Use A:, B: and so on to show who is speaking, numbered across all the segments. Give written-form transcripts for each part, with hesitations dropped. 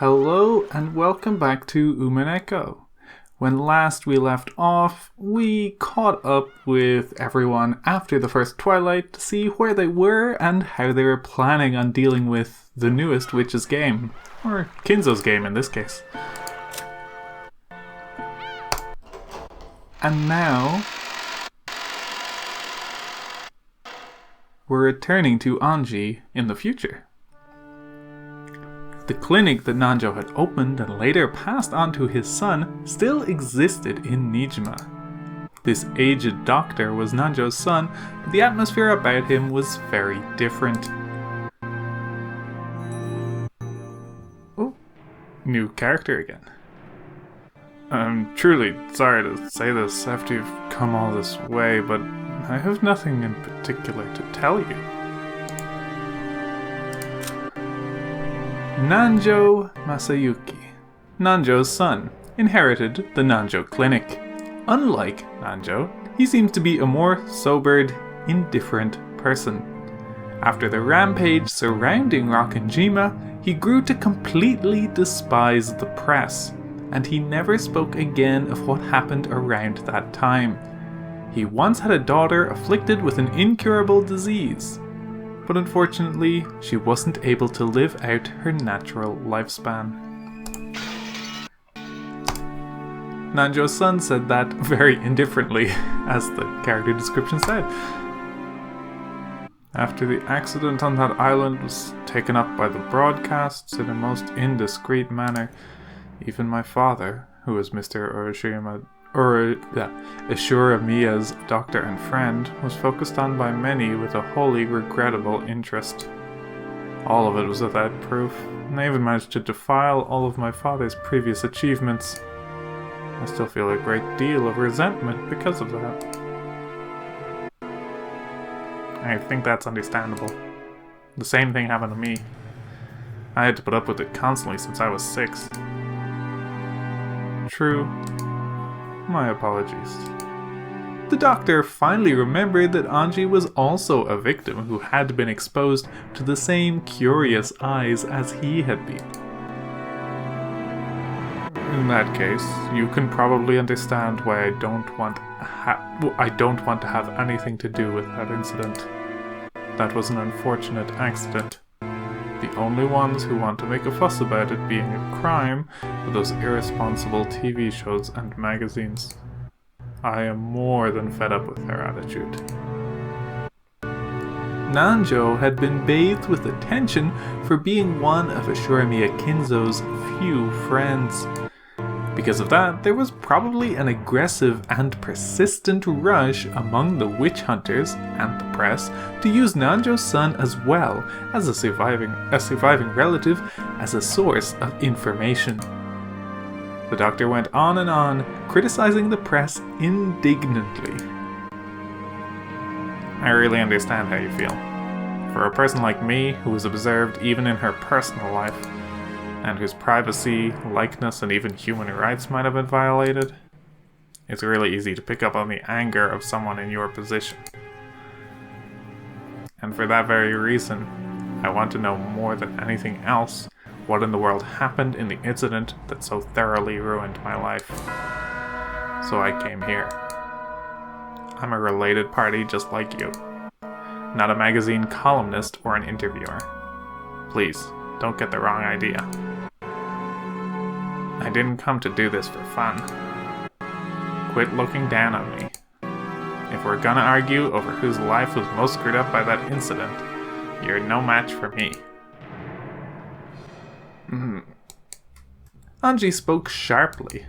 A: Hello and welcome back to Umineko. When last we left off, we caught up with everyone after the first Twilight to see where they were and how they were planning on dealing with the newest Witch's game, or Kinzo's game in this case. And now, we're returning to Anji in the future. The clinic that Nanjo had opened and later passed on to his son still existed in Nijima. This aged doctor was Nanjo's son, but the atmosphere about him was very different. Oh, new character again. I'm truly sorry to say this after you've come all this way, but I have nothing in particular to tell you. Nanjo Masayuki, Nanjo's son, inherited the Nanjo Clinic. Unlike Nanjo, he seems to be a more sobered, indifferent person. After the rampage surrounding Rokkenjima, he grew to completely despise the press, and he never spoke again of what happened around that time. He once had a daughter afflicted with an incurable disease, but unfortunately, she wasn't able to live out her natural lifespan. Nanjo's son said that very indifferently, as the character description said. After the accident on that island was taken up by the broadcasts in a most indiscreet manner, even my father, who was Mr. Ashuramiya's doctor and friend, was focused on by many with a wholly regrettable interest. All of it was without proof, and I even managed to defile all of my father's previous achievements. I still feel a great deal of resentment because of that. I think that's understandable. The same thing happened to me. I had to put up with it constantly since I was 6. True. My apologies. The doctor finally remembered that Anji was also a victim who had been exposed to the same curious eyes as he had been. In that case, you can probably understand why I don't want to have anything to do with that incident. That was an unfortunate accident. The only ones who want to make a fuss about it being a crime are those irresponsible TV shows and magazines. I am more than fed up with their attitude. Nanjo had been bathed with attention for being one of Ashuramiya Kinzo's few friends. Because of that, there was probably an aggressive and persistent rush among the witch hunters and the press to use Nanjo's son as well as a surviving relative as a source of information. The doctor went on and on, criticizing the press indignantly. I really understand how you feel. For a person like me, who was observed even in her personal life, and whose privacy, likeness, and even human rights might have been violated, it's really easy to pick up on the anger of someone in your position. And for that very reason, I want to know more than anything else what in the world happened in the incident that so thoroughly ruined my life. So I came here. I'm a related party just like you, not a magazine columnist or an interviewer. Please, don't get the wrong idea. I didn't come to do this for fun. Quit looking down on me. If we're gonna argue over whose life was most screwed up by that incident, you're no match for me. Anji spoke sharply.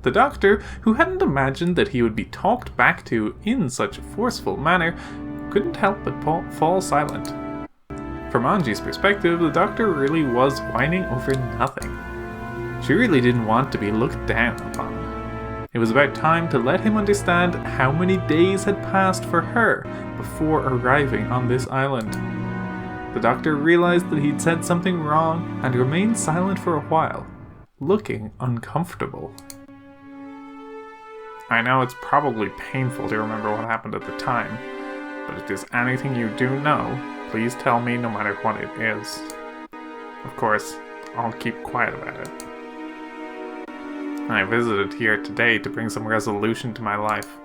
A: The doctor, who hadn't imagined that he would be talked back to in such a forceful manner, couldn't help but fall silent. From Anji's perspective, the doctor really was whining over nothing. She really didn't want to be looked down upon. It was about time to let him understand how many days had passed for her before arriving on this island. The doctor realized that he'd said something wrong and remained silent for a while, looking uncomfortable. I know it's probably painful to remember what happened at the time, but if there's anything you do know, please tell me no matter what it is. Of course, I'll keep quiet about it. I visited here today to bring some resolution to my life.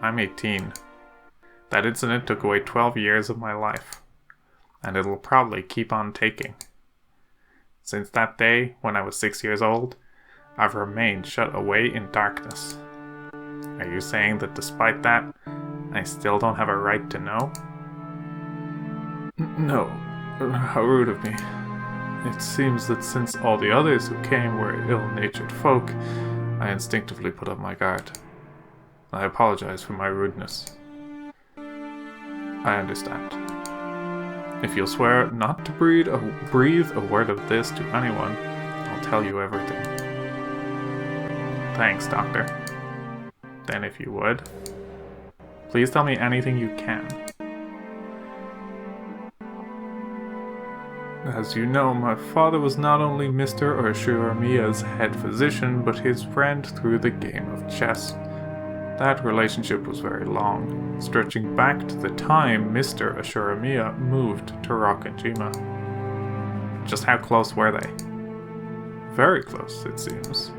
A: I'm 18. That incident took away 12 years of my life, and it'll probably keep on taking. Since that day, when I was 6 years old, I've remained shut away in darkness. Are you saying that despite that, I still don't have a right to know? No. How rude of me. It seems that since all the others who came were ill-natured folk, I instinctively put up my guard. I apologize for my rudeness. I understand. If you'll swear not to breathe a word of this to anyone, I'll tell you everything. Thanks, Doctor. Then if you would, please tell me anything you can. As you know, my father was not only Mr. Urashuramiya's head physician, but his friend through the game of chess. That relationship was very long, stretching back to the time Mr. Ashuramiya moved to Rokkanjima. Just how close were they? Very close, it seems.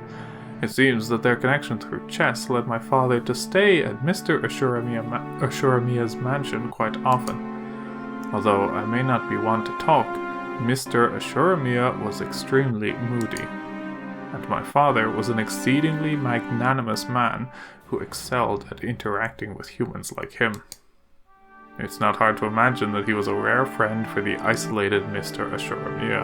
A: It seems that their connection through chess led my father to stay at Mr. Ashuramiya's mansion quite often. Although I may not be one to talk, Mr. Ashuramiya was extremely moody, and my father was an exceedingly magnanimous man who excelled at interacting with humans like him. It's not hard to imagine that he was a rare friend for the isolated Mr. Ashuramiya.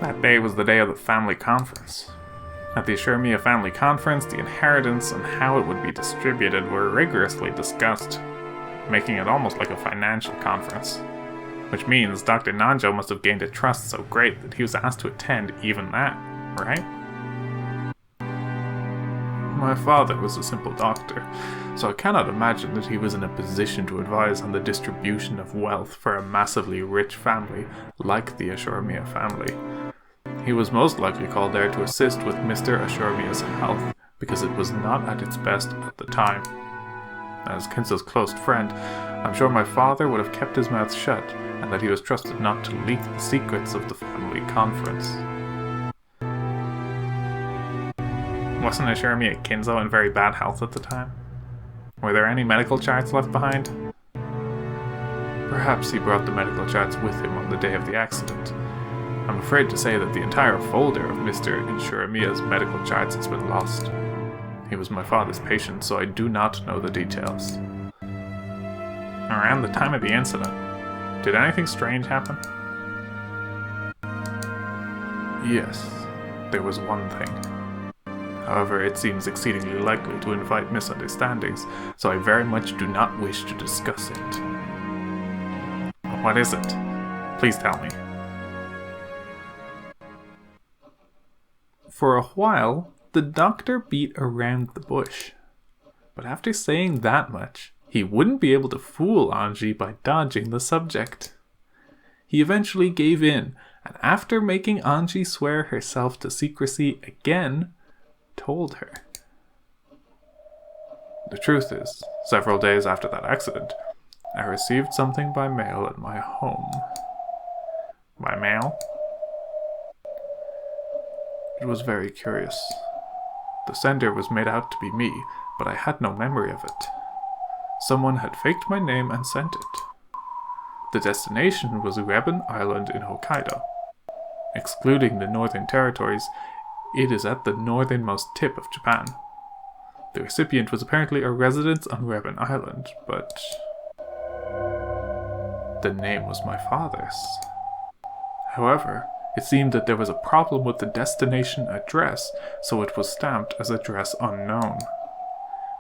A: That day was the day of the family conference. At the Ashuramiya family conference, the inheritance and how it would be distributed were rigorously discussed, making it almost like a financial conference. Which means Dr. Nanjo must have gained a trust so great that he was asked to attend even that, right? My father was a simple doctor, so I cannot imagine that he was in a position to advise on the distribution of wealth for a massively rich family like the Ashuramiya family. He was most likely called there to assist with Mr. Ashuramiya's health, because it was not at its best at the time. As Kinzo's close friend, I'm sure my father would have kept his mouth shut, and that he was trusted not to leak the secrets of the family conference. Wasn't Ashuramiya Kinzo in very bad health at the time? Were there any medical charts left behind? Perhaps he brought the medical charts with him on the day of the accident. I'm afraid to say that the entire folder of Mr. Ashuramiya's medical charts has been lost. He was my father's patient, so I do not know the details. Around the time of the incident, did anything strange happen? Yes, there was one thing. However, it seems exceedingly likely to invite misunderstandings, so I very much do not wish to discuss it. What is it? Please tell me. For a while, the doctor beat around the bush. But after saying that much, he wouldn't be able to fool Anji by dodging the subject. He eventually gave in, and after making Anji swear herself to secrecy again, told her. The truth is, several days after that accident, I received something by mail at my home. By mail? It was very curious. The sender was made out to be me, but I had no memory of it. Someone had faked my name and sent it. The destination was Rebon Island in Hokkaido. Excluding the northern territories, it is at the northernmost tip of Japan. The recipient was apparently a resident on Rebon Island, but the name was my father's. However, it seemed that there was a problem with the destination address, so it was stamped as address unknown,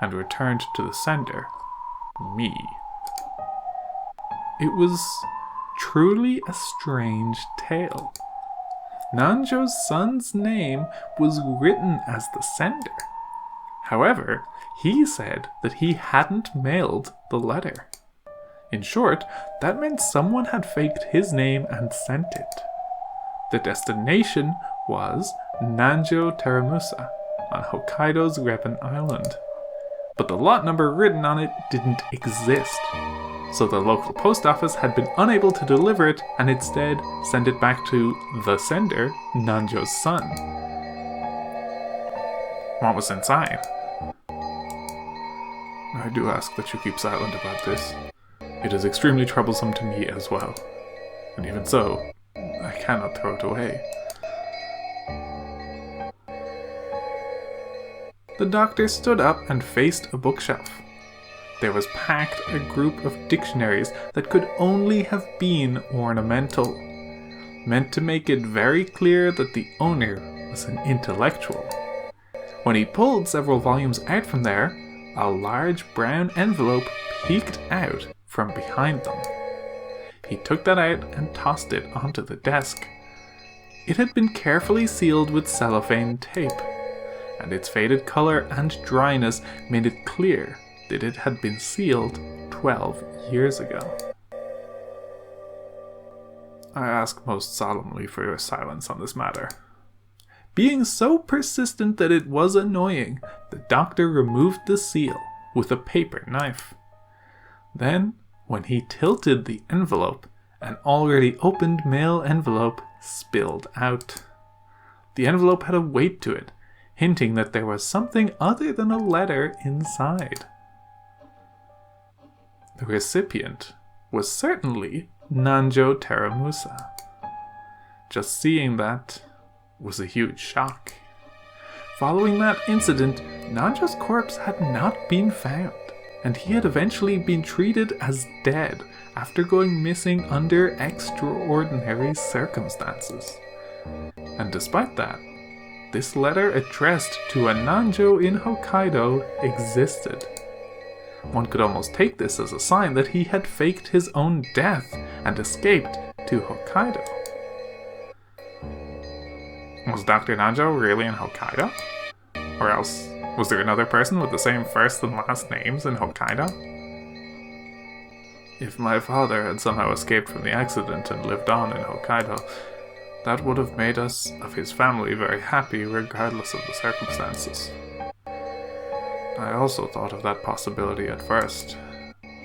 A: and returned to the sender, me. It was truly a strange tale. Nanjo's son's name was written as the sender. However, he said that he hadn't mailed the letter. In short, that meant someone had faked his name and sent it. The destination was Nanjo Teramusa on Hokkaido's Rebon Island. But the lot number written on it didn't exist. so the local post office had been unable to deliver it and instead send it back to the sender, Nanjo's son. What was inside? I do ask that you keep silent about this. It is extremely troublesome to me as well. And even so, I cannot throw it away. The doctor stood up and faced a bookshelf. There was packed a group of dictionaries that could only have been ornamental, meant to make it very clear that the owner was an intellectual. When he pulled several volumes out from there, a large brown envelope peeked out from behind them. He took that out and tossed it onto the desk. It had been carefully sealed with cellophane tape, and its faded color and dryness made it clear that it had been sealed 12 years ago. I ask most solemnly for your silence on this matter. Being so persistent that it was annoying, the doctor removed the seal with a paper knife. Then, when he tilted the envelope, an already opened mail envelope spilled out. The envelope had a weight to it, hinting that there was something other than a letter inside. The recipient was certainly Nanjo Teramusa. Just seeing that was a huge shock. Following that incident, Nanjo's corpse had not been found, and he had eventually been treated as dead after going missing under extraordinary circumstances. And despite that, this letter addressed to a Nanjo in Hokkaido existed. One could almost take this as a sign that he had faked his own death and escaped to Hokkaido. Was Dr. Nanjo really in Hokkaido? Or else, was there another person with the same first and last names in Hokkaido? If my father had somehow escaped from the accident and lived on in Hokkaido, that would have made us of his family very happy regardless of the circumstances. I also thought of that possibility at first.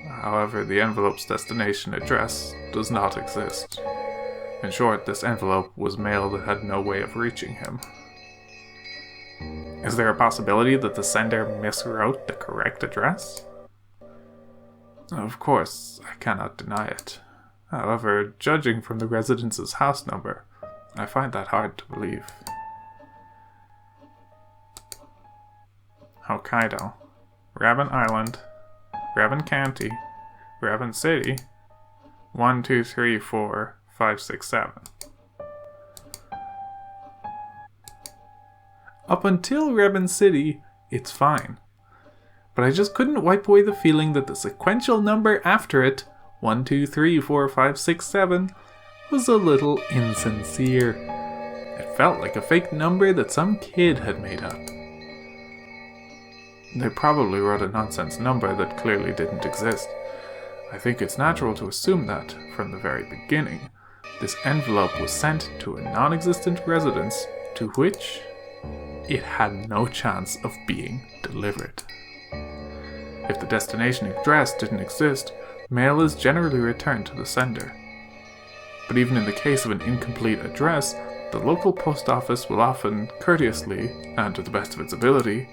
A: However, the envelope's destination address does not exist. In short, this envelope was mail that had no way of reaching him. Is there a possibility that the sender miswrote the correct address? Of course, I cannot deny it. However, judging from the residence's house number, I find that hard to believe. Hokkaido, Raben Island, Raben County, Raben City, 1, 2, 3, 4, 5, 6, 7. Up until Raben City, it's fine. But I just couldn't wipe away the feeling that the sequential number after it, 1, 2, 3, 4, 5, 6, 7, was a little insincere. It felt like a fake number that some kid had made up. They probably wrote a nonsense number that clearly didn't exist. I think it's natural to assume that, from the very beginning, this envelope was sent to a non-existent residence to which it had no chance of being delivered. If the destination address didn't exist, mail is generally returned to the sender. But even in the case of an incomplete address, the local post office will often, courteously, and to the best of its ability,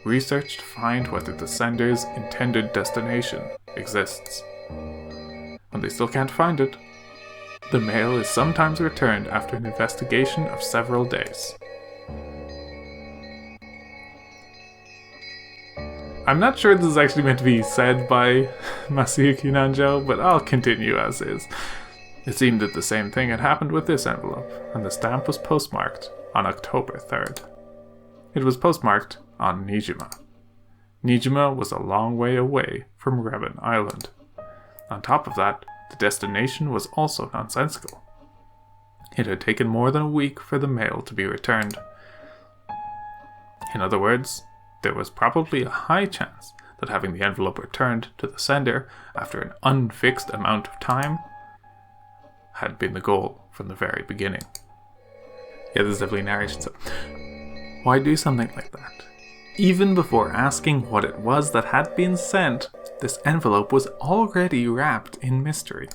A: research to find whether the sender's intended destination exists. When they still can't find it, the mail is sometimes returned after an investigation of several days. I'm not sure this is actually meant to be said by Masayuki Nanjo, but I'll continue as is. It seemed that the same thing had happened with this envelope, and the stamp was postmarked on October 3rd. It was postmarked on Nijima. Nijima was a long way away from Raben Island. On top of that, the destination was also nonsensical. It had taken more than a week for the mail to be returned. In other words, there was probably a high chance that having the envelope returned to the sender after an unfixed amount of time had been the goal from the very beginning. Yeah, there's definitely narration, so why do something like that? Even before asking what it was that had been sent, This envelope was already wrapped in mystery.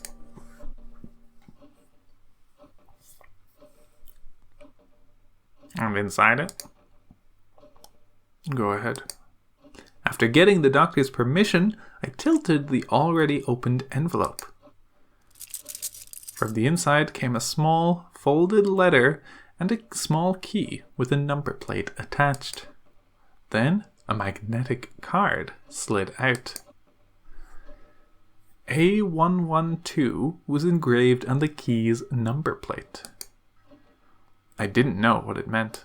A: And inside it? Go ahead. After getting the doctor's permission, I tilted the already opened envelope. From the inside came a small, folded letter and a small key with a number plate attached. Then a magnetic card slid out. A112 was engraved on the key's number plate. I didn't know what it meant.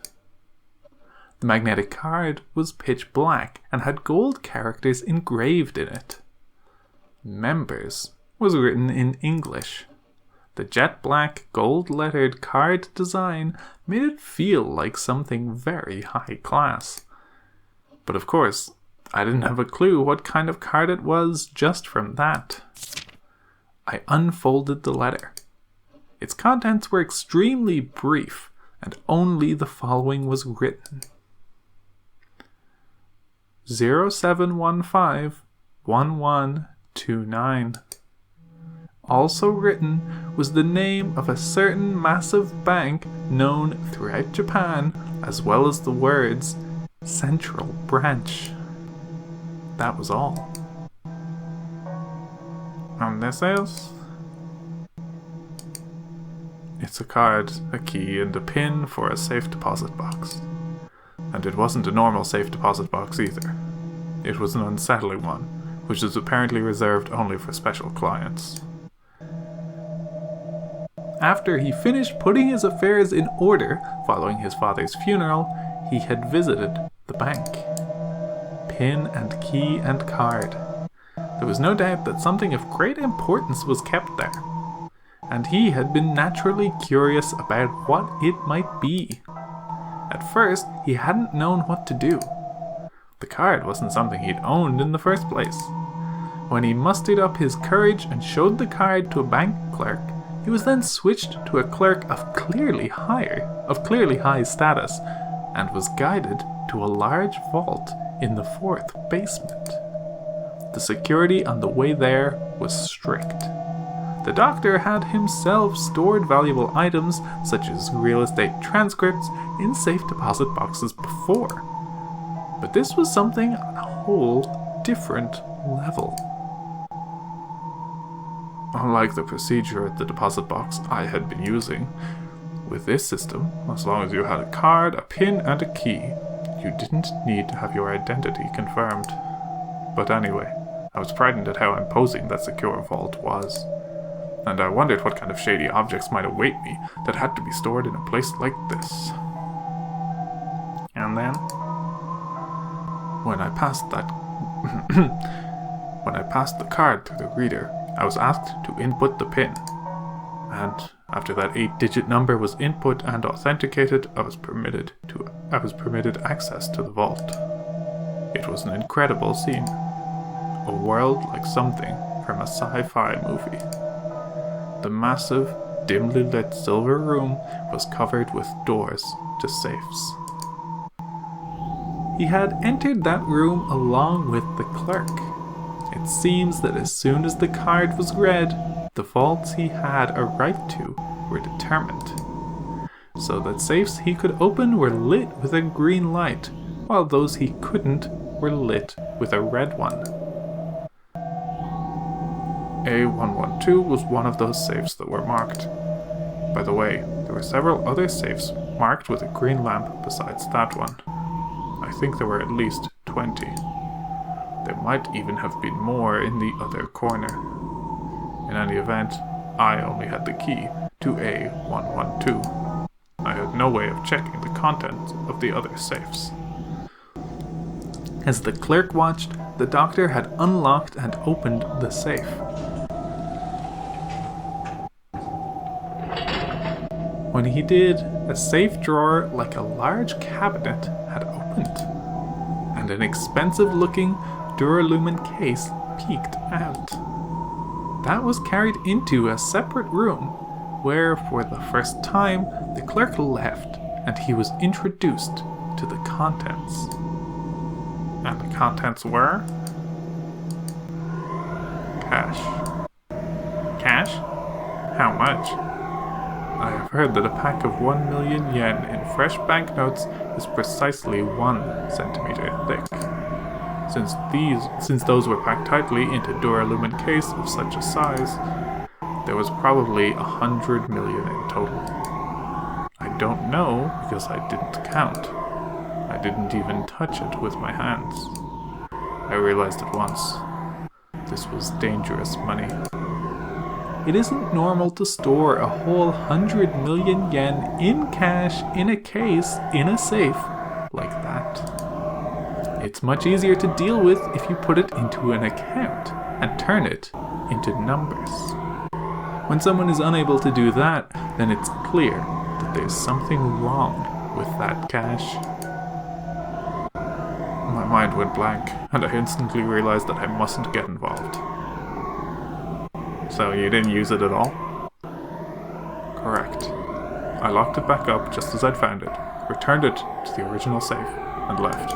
A: The magnetic card was pitch black and had gold characters engraved in it. Members was written in English. The jet black gold lettered card design made it feel like something very high class. But of course, I didn't have a clue what kind of card it was just from that. I unfolded the letter. Its contents were extremely brief, and only the following was written. 0715-1129. Also written was the name of a certain massive bank known throughout Japan, as well as the words Central Branch. That was all. And this is? It's a card, a key, and a pin for a safe deposit box. And it wasn't a normal safe deposit box either. It was an unsettling one, which is apparently reserved only for special clients. After he finished putting his affairs in order following his father's funeral, he had visited the bank. Pin and key and card. There was no doubt that something of great importance was kept there, and he had been naturally curious about what it might be. At first, he hadn't known what to do. The card wasn't something he'd owned in the first place. When he mustered up his courage and showed the card to a bank clerk, he was then switched to a clerk of clearly high status, and was guided to a large vault in the 4th basement. The security on the way there was strict. The doctor had himself stored valuable items, such as real estate transcripts, in safe deposit boxes before. But this was something on a whole different level. Unlike the procedure at the deposit box I had been using, with this system, as long as you had a card, a pin, and a key, you didn't need to have your identity confirmed. But anyway, I was frightened at how imposing that secure vault was, and I wondered what kind of shady objects might await me that had to be stored in a place like this. And then, when I passed the card through the reader, I was asked to input the PIN, and after that 8-digit number was input and authenticated, I was permitted access to the vault. It was an incredible scene, a world like something from a sci-fi movie. The massive, dimly lit silver room was covered with doors to safes. He had entered that room along with the clerk. It seems that as soon as the card was read, the vaults he had a right to were determined, so that safes he could open were lit with a green light, while those he couldn't were lit with a red one. A112 was one of those safes that were marked. By the way, there were several other safes marked with a green lamp besides that one. I think there were at least 20. There might even have been more in the other corner. In any event, I only had the key to A112. I had no way of checking the contents of the other safes. As the clerk watched, the doctor had unlocked and opened the safe. When he did, a safe drawer like a large cabinet had opened, and an expensive-looking Duralumin case peeked out. That was carried into a separate room, where for the first time the clerk left and he was introduced to the contents. And the contents were cash. Cash? How much? I have heard that a pack of 1 million yen in fresh banknotes is precisely 1 centimeter thick. Since those were packed tightly into duralumin case of such a size, there was probably 100 million in total. I don't know because I didn't count. I didn't even touch it with my hands. I realized at once, this was dangerous money. It isn't normal to store a whole 100 million yen in cash in a case in a safe like that. It's much easier to deal with if you put it into an account and turn it into numbers. When someone is unable to do that, then it's clear that there's something wrong with that cash. My mind went blank, and I instantly realized that I mustn't get involved. So you didn't use it at all? Correct. I locked it back up just as I'd found it, returned it to the original safe, and left.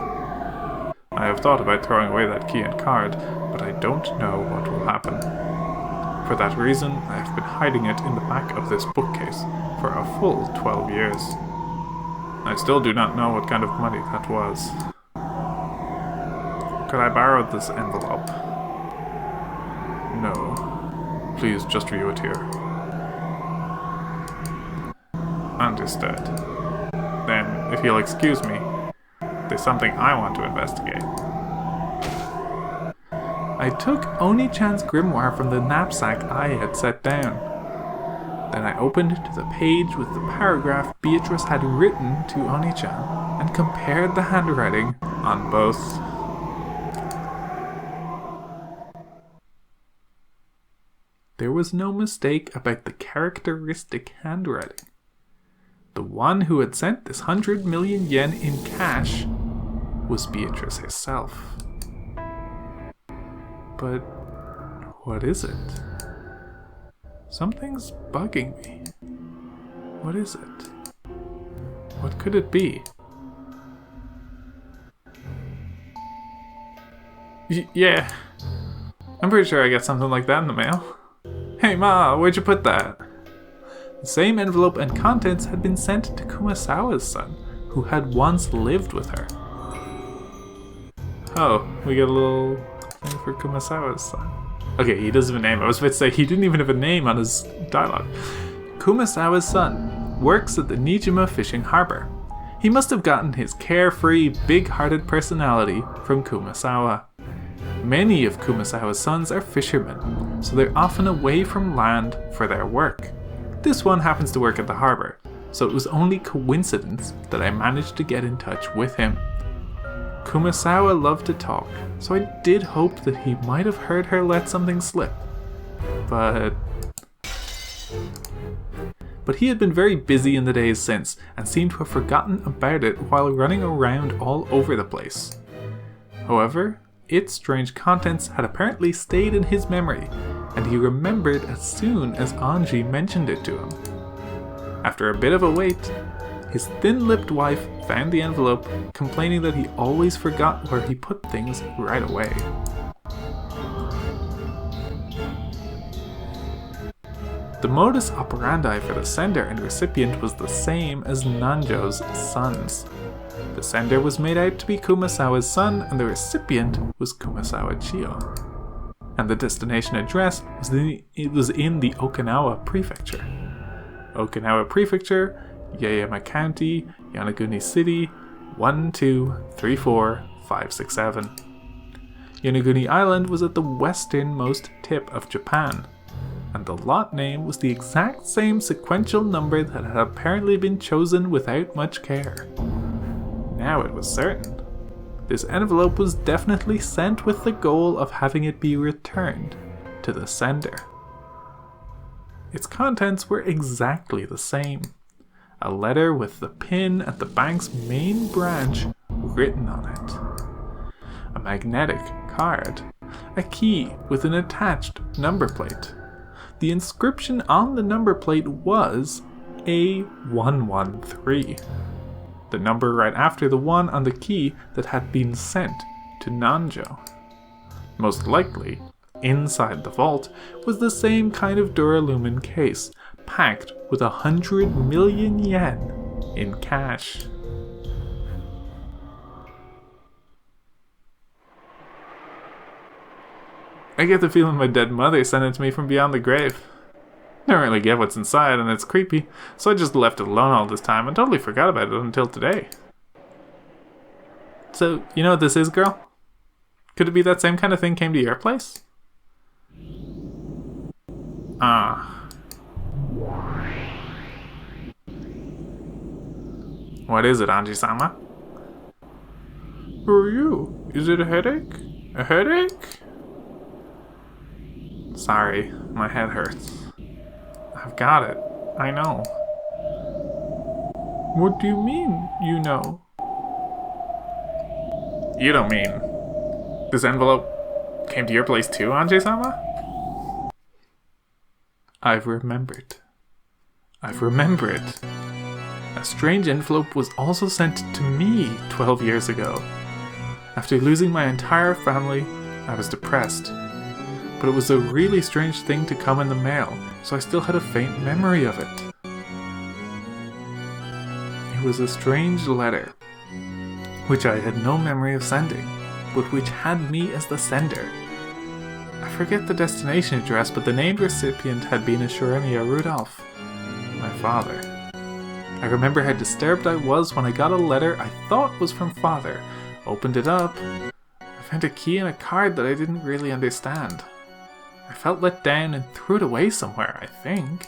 A: I have thought about throwing away that key and card, but I don't know what will happen. For that reason, I have been hiding it in the back of this bookcase for a full 12 years. I still do not know what kind of money that was. Could I borrow this envelope? No. Please just view it here. Understood. Then, if you'll excuse me, there's something I want to investigate. I took Oni-chan's grimoire from the knapsack I had set down. Then I opened to the page with the paragraph Beatrice had written to Oni-chan and compared the handwriting on both. There was no mistake about the characteristic handwriting. The one who had sent this 100 million yen in cash was Beatrice herself. But what is it? Something's bugging me. What is it? What could it be? Yeah, I'm pretty sure I got something like that in the mail. Hey Ma, where'd you put that? The same envelope and contents had been sent to Kumasawa's son, who had once lived with her. Oh, we got a little thing for Kumasawa's son. Okay, he doesn't have a name. I was about to say he didn't even have a name on his dialogue. Kumasawa's son works at the Nijima fishing harbor. He must have gotten his carefree, big-hearted personality from Kumasawa. Many of Kumasawa's sons are fishermen, so they're often away from land for their work. This one happens to work at the harbor, so it was only coincidence that I managed to get in touch with him. Kumasawa loved to talk, so I did hope that he might have heard her let something slip. But he had been very busy in the days since, and seemed to have forgotten about it while running around all over the place. However, its strange contents had apparently stayed in his memory, and he remembered as soon as Anji mentioned it to him. After a bit of a wait, his thin-lipped wife found the envelope, complaining that he always forgot where he put things right away. The modus operandi for the sender and recipient was the same as Nanjo's son's. The sender was made out to be Kumasawa's son, and the recipient was Kumasawa Chiyo. And the destination address was in the Okinawa Prefecture. Okinawa Prefecture, Yaeyama County, Yonaguni City, 1234567. Yonaguni Island was at the westernmost tip of Japan, and the lot name was the exact same sequential number that had apparently been chosen without much care. Now it was certain. This envelope was definitely sent with the goal of having it be returned to the sender. Its contents were exactly the same. A letter with the pin at the bank's main branch written on it. A magnetic card. A key with an attached number plate. The inscription on the number plate was A113. The number right after the one on the key that had been sent to Nanjo. Most likely, inside the vault was the same kind of duralumin case, packed with 100 million yen in cash. I get the feeling my dead mother sent it to me from beyond the grave. Don't really get what's inside, and it's creepy, so I just left it alone all this time and totally forgot about it until today. So, you know what this is, girl? Could it be that same kind of thing came to your place? What is it, Anji-sama? Who are you? Is it a headache? A headache? Sorry, my head hurts. I've got it. I know. What do you mean, you know? You don't mean... This envelope came to your place too, Anji-sama? I've remembered. I've remembered. A strange envelope was also sent to me 12 years ago. After losing my entire family, I was depressed. But it was a really strange thing to come in the mail, so I still had a faint memory of it. It was a strange letter, which I had no memory of sending, but which had me as the sender. I forget the destination address, but the named recipient had been Shiromiya Rudolph, my father. I remember how disturbed I was when I got a letter I thought was from father. Opened it up. I found a key and a card that I didn't really understand. I felt let down and threw it away somewhere, I think.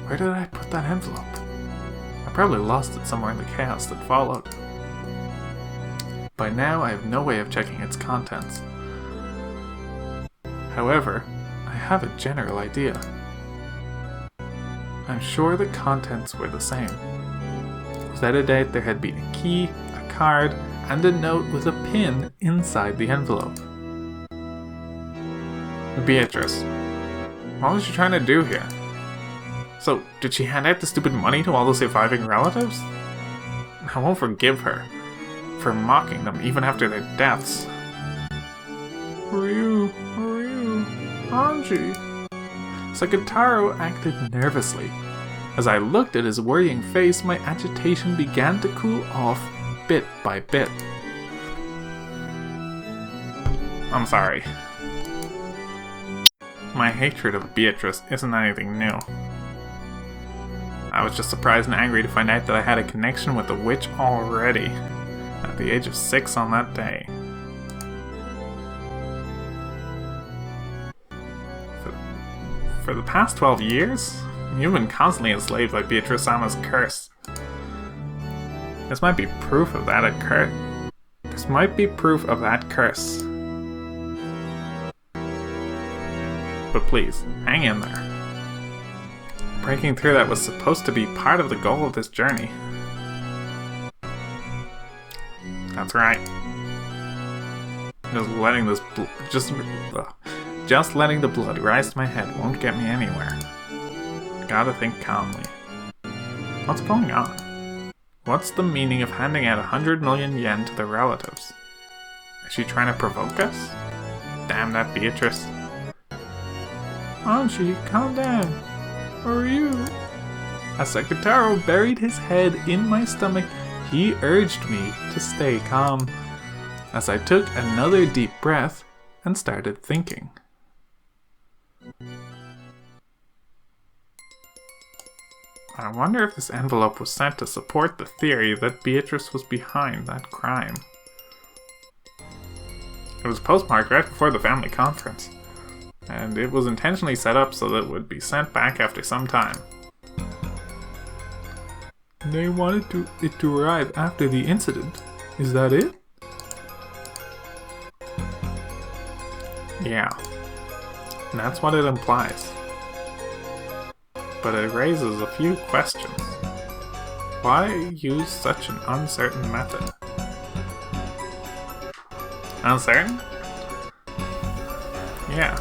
A: Where did I put that envelope? I probably lost it somewhere in the chaos that followed. By now, I have no way of checking its contents. However, I have a general idea. I'm sure the contents were the same. Without a doubt, there had been a key, a card, and a note with a pin inside the envelope. Beatrice, what was she trying to do here? So, did she hand out the stupid money to all the surviving relatives? I won't forgive her for mocking them even after their deaths. Ryu, Anji. Sakataro acted nervously. As I looked at his worrying face, my agitation began to cool off bit by bit. I'm sorry. My hatred of Beatrice isn't anything new. I was just surprised and angry to find out that I had a connection with the witch already, at the age of 6 on that day. For the past 12 years, you've been constantly enslaved by Beatrice-sama's curse. This might be proof of that curse. But please, hang in there. Breaking through that was supposed to be part of the goal of this journey. That's right. Just letting the blood rise to my head won't get me anywhere. Gotta think calmly. What's going on? What's the meaning of handing out 100 million yen to the relatives? Is she trying to provoke us? Damn that Beatrice. Anji, calm down. Or you? As Sakataro buried his head in my stomach, he urged me to stay calm. As I took another deep breath and started thinking. I wonder if this envelope was sent to support the theory that Beatrice was behind that crime. It was postmarked right before the family conference, and it was intentionally set up so that it would be sent back after some time. They wanted it to arrive after the incident. Is that it? Yeah. And that's what it implies. But it raises a few questions. Why use such an uncertain method? Uncertain? Yeah.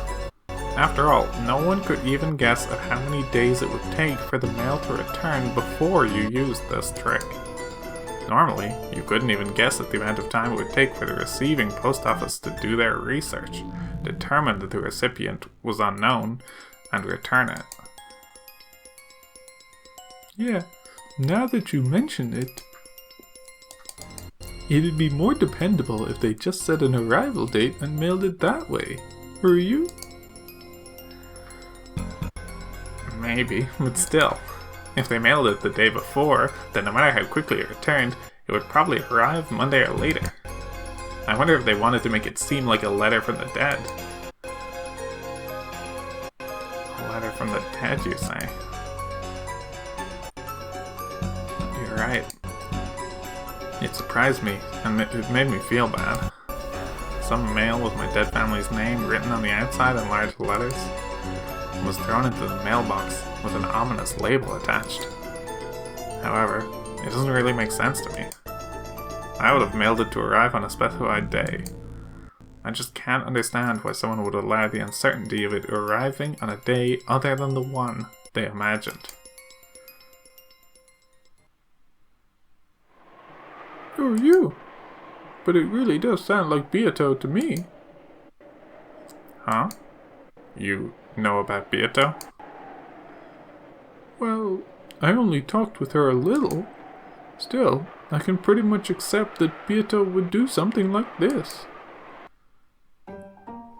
A: After all, no one could even guess at how many days it would take for the mail to return before you used this trick. Normally, you couldn't even guess at the amount of time it would take for the receiving post office to do their research, determine that the recipient was unknown, and return it.
B: Yeah, now that you mention it, it'd be more dependable if they just set an arrival date and mailed it that way. Are you?
A: Maybe, but still. If they mailed it the day before, then no matter how quickly it returned, it would probably arrive Monday or later. I wonder if they wanted to make it seem like a letter from the dead. A letter from the dead, you say? You're right. It surprised me, and it made me feel bad. Some mail with my dead family's name written on the outside in large letters was thrown into the mailbox with an ominous label attached. However, it doesn't really make sense to me. I would have mailed it to arrive on a specified day. I just can't understand why someone would allow the uncertainty of it arriving on a day other than the one they imagined.
B: Who are you? But it really does sound like Beato to me.
A: Huh? You know about Beato?
B: Well, I only talked with her a little. Still, I can pretty much accept that Beato would do something like this.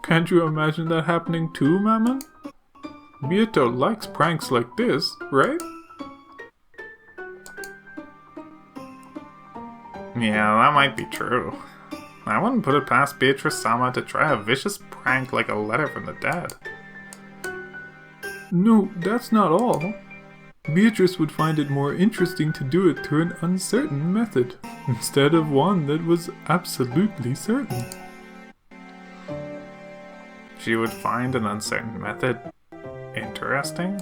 B: Can't you imagine that happening too, Mammon? Beato likes pranks like this, right?
A: Yeah, that might be true. I wouldn't put it past Beatrice-sama to try a vicious prank like a letter from the dead.
B: No, that's not all. Beatrice would find it more interesting to do it through an uncertain method, instead of one that was absolutely certain.
A: She would find an uncertain method interesting?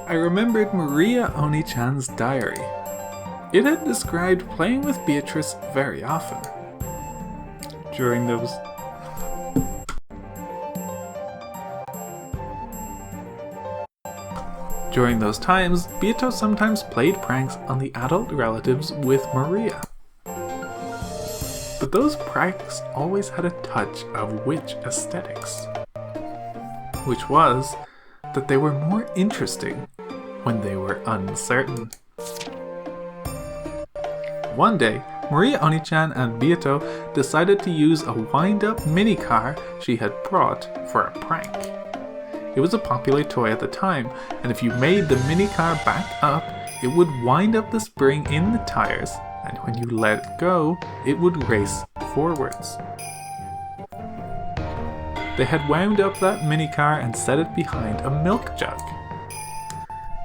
B: I remembered Maria Oni-chan's diary. It had described playing with Beatrice very often. During those times, Beato sometimes played pranks on the adult relatives with Maria. But those pranks always had a touch of witch aesthetics, which was that they were more interesting when they were uncertain. One day, Maria Oni-chan and Beato decided to use a wind-up minicar she had brought for a prank. It was a popular toy at the time, and if you made the minicar back up, it would wind up the spring in the tires, and when you let it go, it would race forwards. They had wound up that minicar and set it behind a milk jug.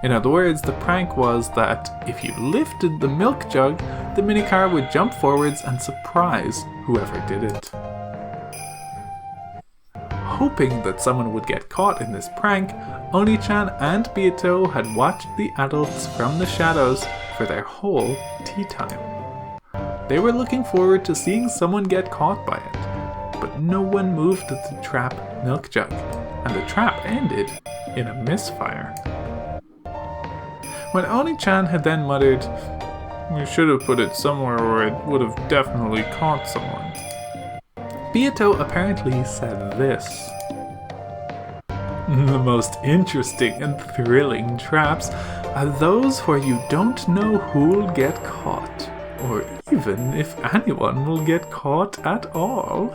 B: In other words, the prank was that if you lifted the milk jug, the minicar would jump forwards and surprise whoever did it. Hoping that someone would get caught in this prank, Oni-chan and Beato had watched the adults from the shadows for their whole tea time. They were looking forward to seeing someone get caught by it, but no one moved the trap milk jug, and the trap ended in a misfire. When Oni-chan had then muttered, "We should have put it somewhere where it would have definitely caught someone," Beato apparently said this: "The most interesting and thrilling traps are those where you don't know who'll get caught, or even if anyone will get caught at all."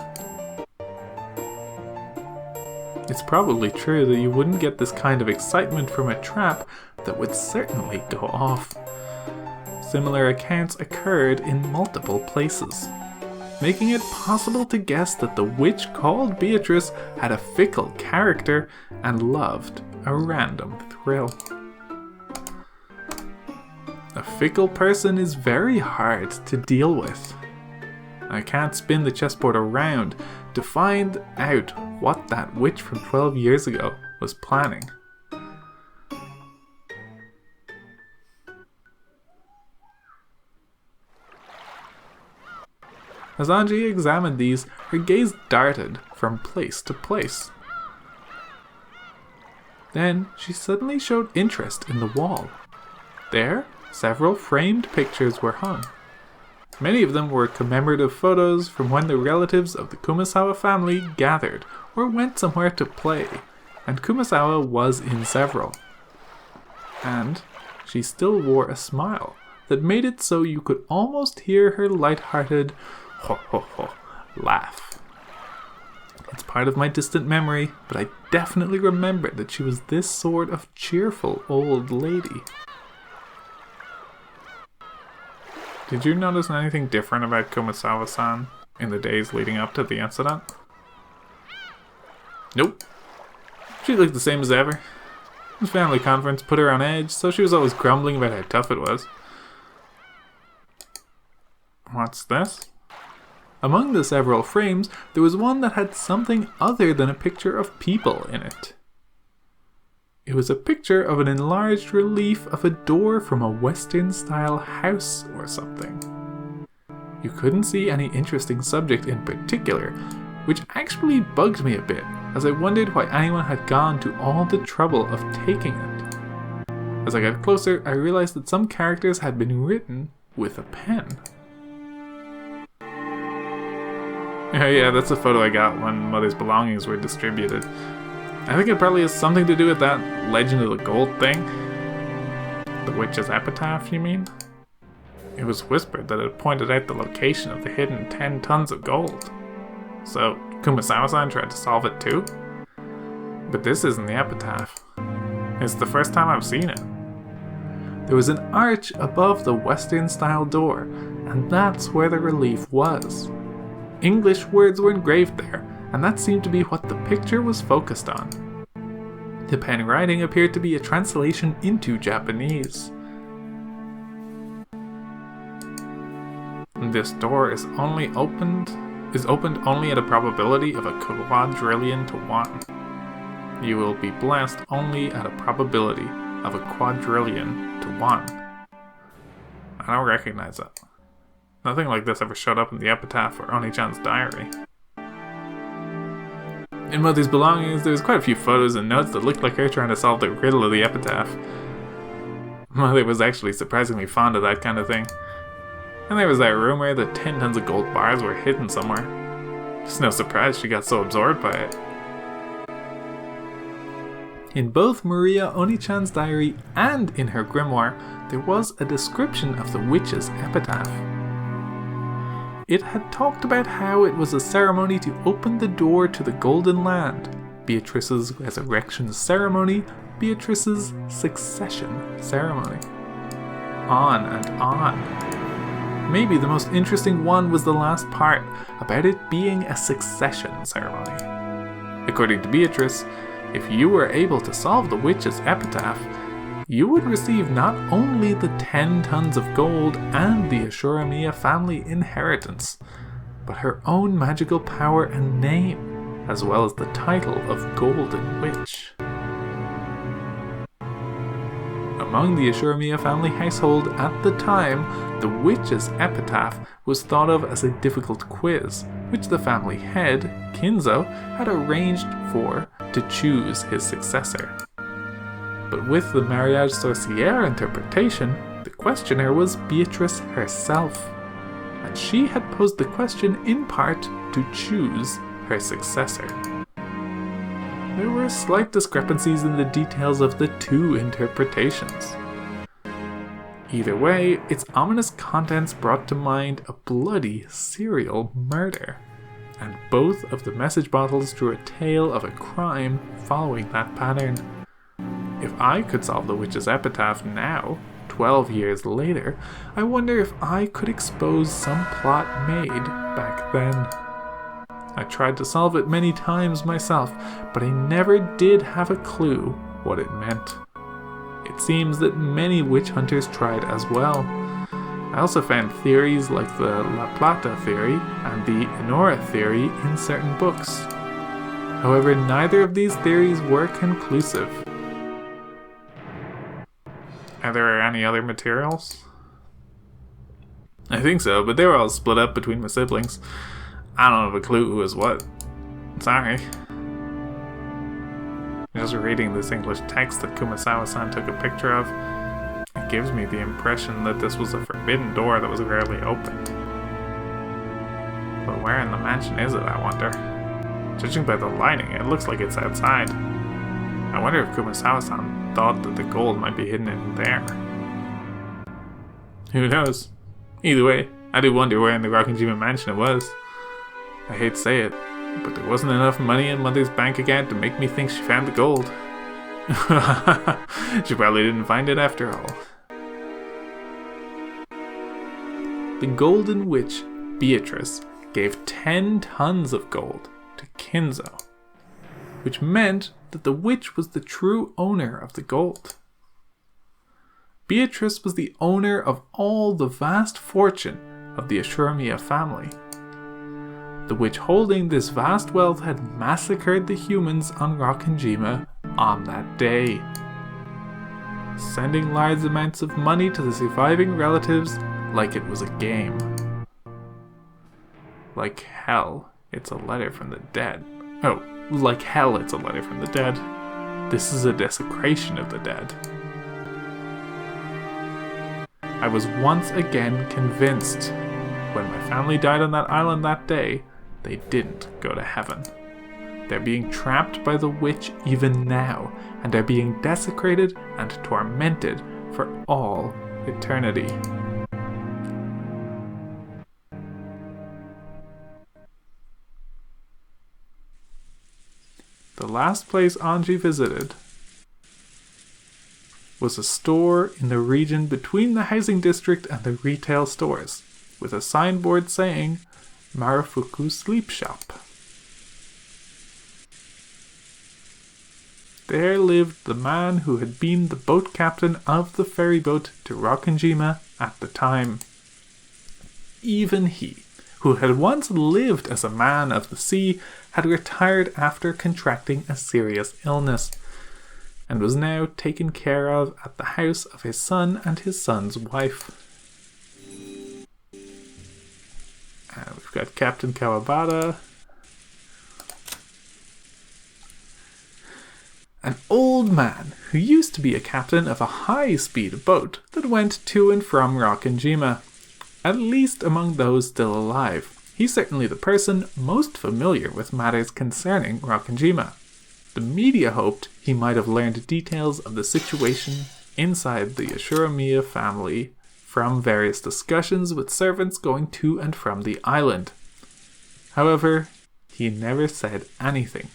B: It's probably true that you wouldn't get this kind of excitement from a trap that would certainly go off. Similar accounts occurred in multiple places, making it possible to guess that the witch called Beatrice had a fickle character and loved a random thrill. A fickle person is very hard to deal with. I can't spin the chessboard around to find out what that witch from 12 years ago was planning. As Anji examined these, her gaze darted from place to place. Then she suddenly showed interest in the wall. There, several framed pictures were hung. Many of them were commemorative photos from when the relatives of the Kumasawa family gathered or went somewhere to play, and Kumasawa was in several. And she still wore a smile that made it so you could almost hear her light-hearted ho ho ho laugh. It's part of my distant memory, but I definitely remember that she was this sort of cheerful old lady. Did you notice anything different about Kumasawa-san in the days leading up to the incident? Nope. She looked the same as ever. The family conference put her on edge, so she was always grumbling about how tough it was. What's this? Among the several frames, there was one that had something other than a picture of people in it. It was a picture of an enlarged relief of a door from a Western-style house or something. You couldn't see any interesting subject in particular, which actually bugged me a bit, as I wondered why anyone had gone to all the trouble of taking it. As I got closer, I realized that some characters had been written with a pen. Oh yeah, that's a photo I got when Mother's belongings were distributed. I think it probably has something to do with that Legend of the Gold thing. The witch's epitaph, you mean? It was whispered that it pointed out the location of the hidden 10 tons of gold. So, Kumasawa-san tried to solve it too? But this isn't the epitaph. It's the first time I've seen it. There was an arch above the Western-style door, and that's where the relief was. English words were engraved there, and that seemed to be what the picture was focused on. The pen writing appeared to be a translation into Japanese. This door is opened only at a probability of a quadrillion to 1. You will be blessed only at a probability of a quadrillion to 1. I don't recognize it. Nothing like this ever showed up in the epitaph or Oni-chan's diary. In Mother's belongings, there was quite a few photos and notes that looked like her trying to solve the riddle of the epitaph. Mother was actually surprisingly fond of that kind of thing. And there was that rumor that 10 tons of gold bars were hidden somewhere. It's no surprise she got so absorbed by it. In both Maria Oni-chan's diary and in her grimoire, there was a description of the witch's epitaph. It had talked about how it was a ceremony to open the door to the Golden Land, Beatrice's resurrection ceremony, Beatrice's succession ceremony. On and on. Maybe the most interesting one was the last part, about it being a succession ceremony. According to Beatrice, if you were able to solve the witch's epitaph, you would receive not only the 10 tons of gold and the Ashuramiya family inheritance, but her own magical power and name, as well as the title of Golden Witch. Among the Ashuramiya family household at the time, the witch's epitaph was thought of as a difficult quiz, which the family head, Kinzo, had arranged for to choose his successor. But with the mariage sorcière interpretation, the questioner was Beatrice herself, and she had posed the question in part to choose her successor. There were slight discrepancies in the details of the two interpretations. Either way, its ominous contents brought to mind a bloody serial murder, and both of the message bottles drew a tale of a crime following that pattern. If I could solve the witch's epitaph now, 12 years later, I wonder if I could expose some plot made back then. I tried to solve it many times myself, but I never did have a clue what it meant. It seems that many witch hunters tried as well. I also found theories like the La Plata theory and the Enora theory in certain books. However, neither of these theories were conclusive. Are there any other materials? I think so, but they were all split up between my siblings. I don't have a clue who is what. Sorry.
A: Just reading this English text that Kumasawa-san took a picture of, it gives me the impression that this was a forbidden door that was rarely opened. But where in the mansion is it, I wonder? Judging by the lighting, it looks like it's outside. I wonder if Kumasawa-san thought that the gold might be hidden in there. Who knows? Either way, I do wonder where in the Rokkenjima mansion it was. I hate to say it, but there wasn't enough money in Mother's bank account to make me think she found the gold. She probably didn't find it after all. The Golden Witch, Beatrice, gave 10 tons of gold to Kinzo, which meant that the witch was the true owner of the gold. Beatrice was the owner of all the vast fortune of the Ashuramiya family. The witch holding this vast wealth had massacred the humans on Rokkenjima on that day, sending large amounts of money to the surviving relatives like it was a game. Like hell, it's a letter from the dead. Oh, like hell, it's a letter from the dead. This is a desecration of the dead. I was once again convinced, when my family died on that island that day, they didn't go to heaven. They're being trapped by the witch even now, and they're being desecrated and tormented for all eternity. The last place Anji visited was a store in the region between the housing district and the retail stores, with a signboard saying Marufuku Sleep Shop. There lived the man who had been the boat captain of the ferry boat to Rokkenjima at the time. Even he, who had once lived as a man of the sea, had retired after contracting a serious illness, and was now taken care of at the house of his son and his son's wife. We've got Captain Kawabata, an old man who used to be a captain of a high-speed boat that went to and from Rokkenjima, at least among those still alive. He's certainly the person most familiar with matters concerning Rokkenjima. The media hoped he might have learned details of the situation inside the Ashuramiya family from various discussions with servants going to and from the island. However, he never said anything,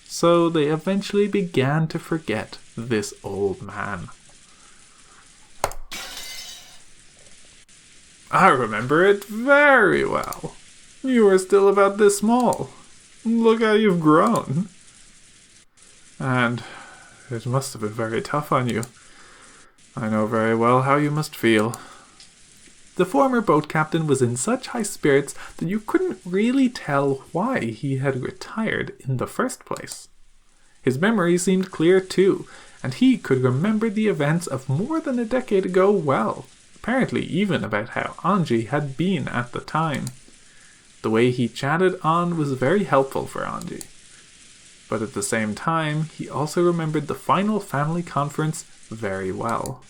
A: so they eventually began to forget this old man. I remember it very well. You were still about this small. Look how you've grown. And it must have been very tough on you. I know very well how you must feel. The former boat captain was in such high spirits that you couldn't really tell why he had retired in the first place. His memory seemed clear too, and he could remember the events of more than a decade ago well, apparently even about how Anji had been at the time. The way he chatted on was very helpful for Anji. But at the same time, he also remembered the final family conference very well.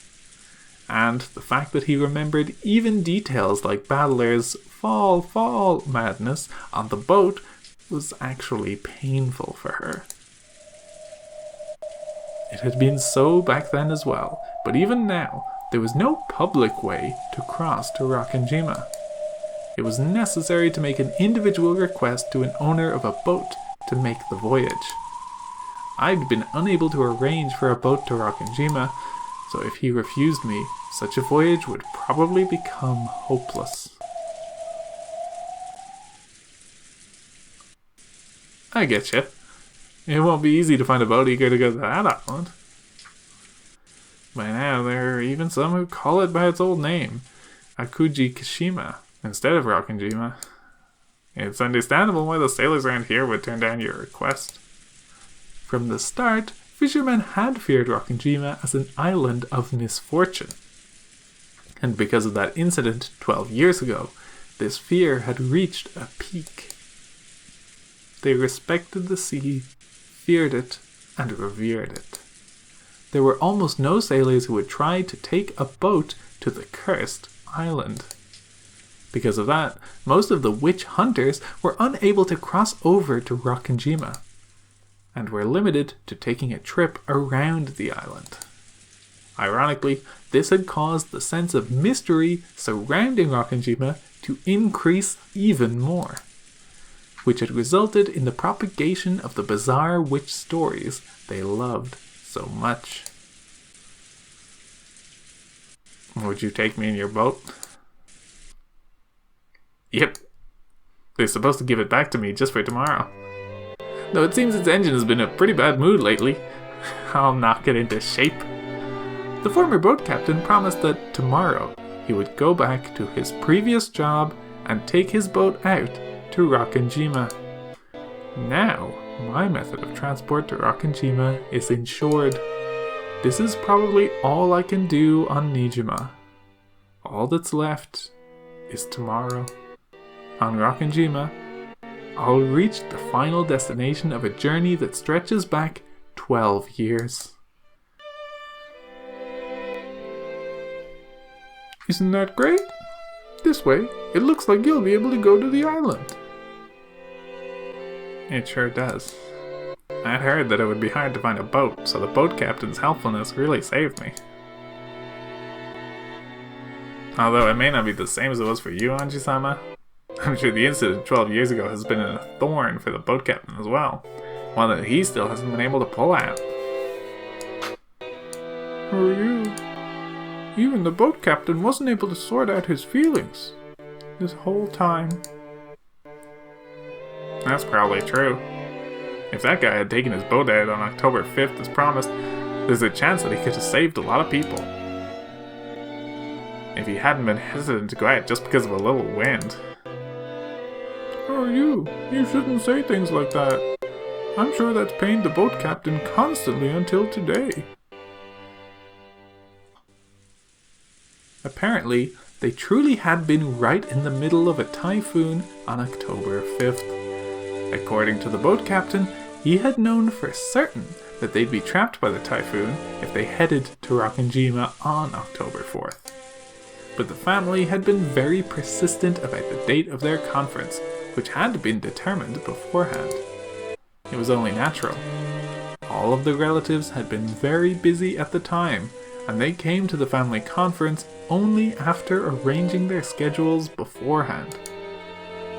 A: And the fact that he remembered even details like Battler's fall madness on the boat was actually painful for her. It had been so back then as well, but even now, there was no public way to cross to Rokkenjima. It was necessary to make an individual request to an owner of a boat to make the voyage. I'd been unable to arrange for a boat to Rokkenjima, so if he refused me, such a voyage would probably become hopeless. I get you. It won't be easy to find a boat eager to go to that island. By now, there are even some who call it by its old name, Akuji Kashima, instead of Rokkenjima. It's understandable why the sailors around here would turn down your request. From the start, fishermen had feared Rokkenjima as an island of misfortune. And because of that incident 12 years ago, this fear had reached a peak. They respected the sea, feared it,
B: and revered it. There were almost no sailors who would try to take a boat to the cursed island. Because of that, most of the witch hunters were unable to cross over to Rokkenjima, and were limited to taking a trip around the island. Ironically, this had caused the sense of mystery surrounding Rokkenjima to increase even more, which had resulted in the propagation of the bizarre witch stories they loved so much. Would you take me in your boat? Yep. They're supposed to give it back to me just for tomorrow. Though it seems its engine has been in a pretty bad mood lately. I'll knock it into shape. The former boat captain promised that tomorrow he would go back to his previous job and take his boat out to Rokkenjima. Now, my method of transport to Rokkenjima is insured. This is probably all I can do on Nijima. All that's left is tomorrow. On Rokkenjima, I'll reach the final destination of a journey that stretches back 12 years. Isn't that great? This way, it looks like you'll be able to go to the island. It sure does. I'd heard that it would be hard to find a boat, so the boat captain's helpfulness really saved me. Although it may not be the same as it was for you, Anji-sama. I'm sure the incident 12 years ago has been a thorn for the boat captain as well, one that he still hasn't been able to pull out. Who are you? Even the boat captain wasn't able to sort out his feelings this whole time. That's probably true. If that guy had taken his boat out on October 5th as promised, there's a chance that he could have saved a lot of people. If he hadn't been hesitant to go out just because of a little wind. Oh, you shouldn't say things like that. I'm sure that's pained the boat captain constantly until today. Apparently, they truly had been right in the middle of a typhoon on October 5th. According to the boat captain, he had known for certain that they'd be trapped by the typhoon if they headed to Rokkenjima on October 4th. But the family had been very persistent about the date of their conference, which had been determined beforehand. It was only natural. All of the relatives had been very busy at the time, and they came to the family conference only after arranging their schedules beforehand.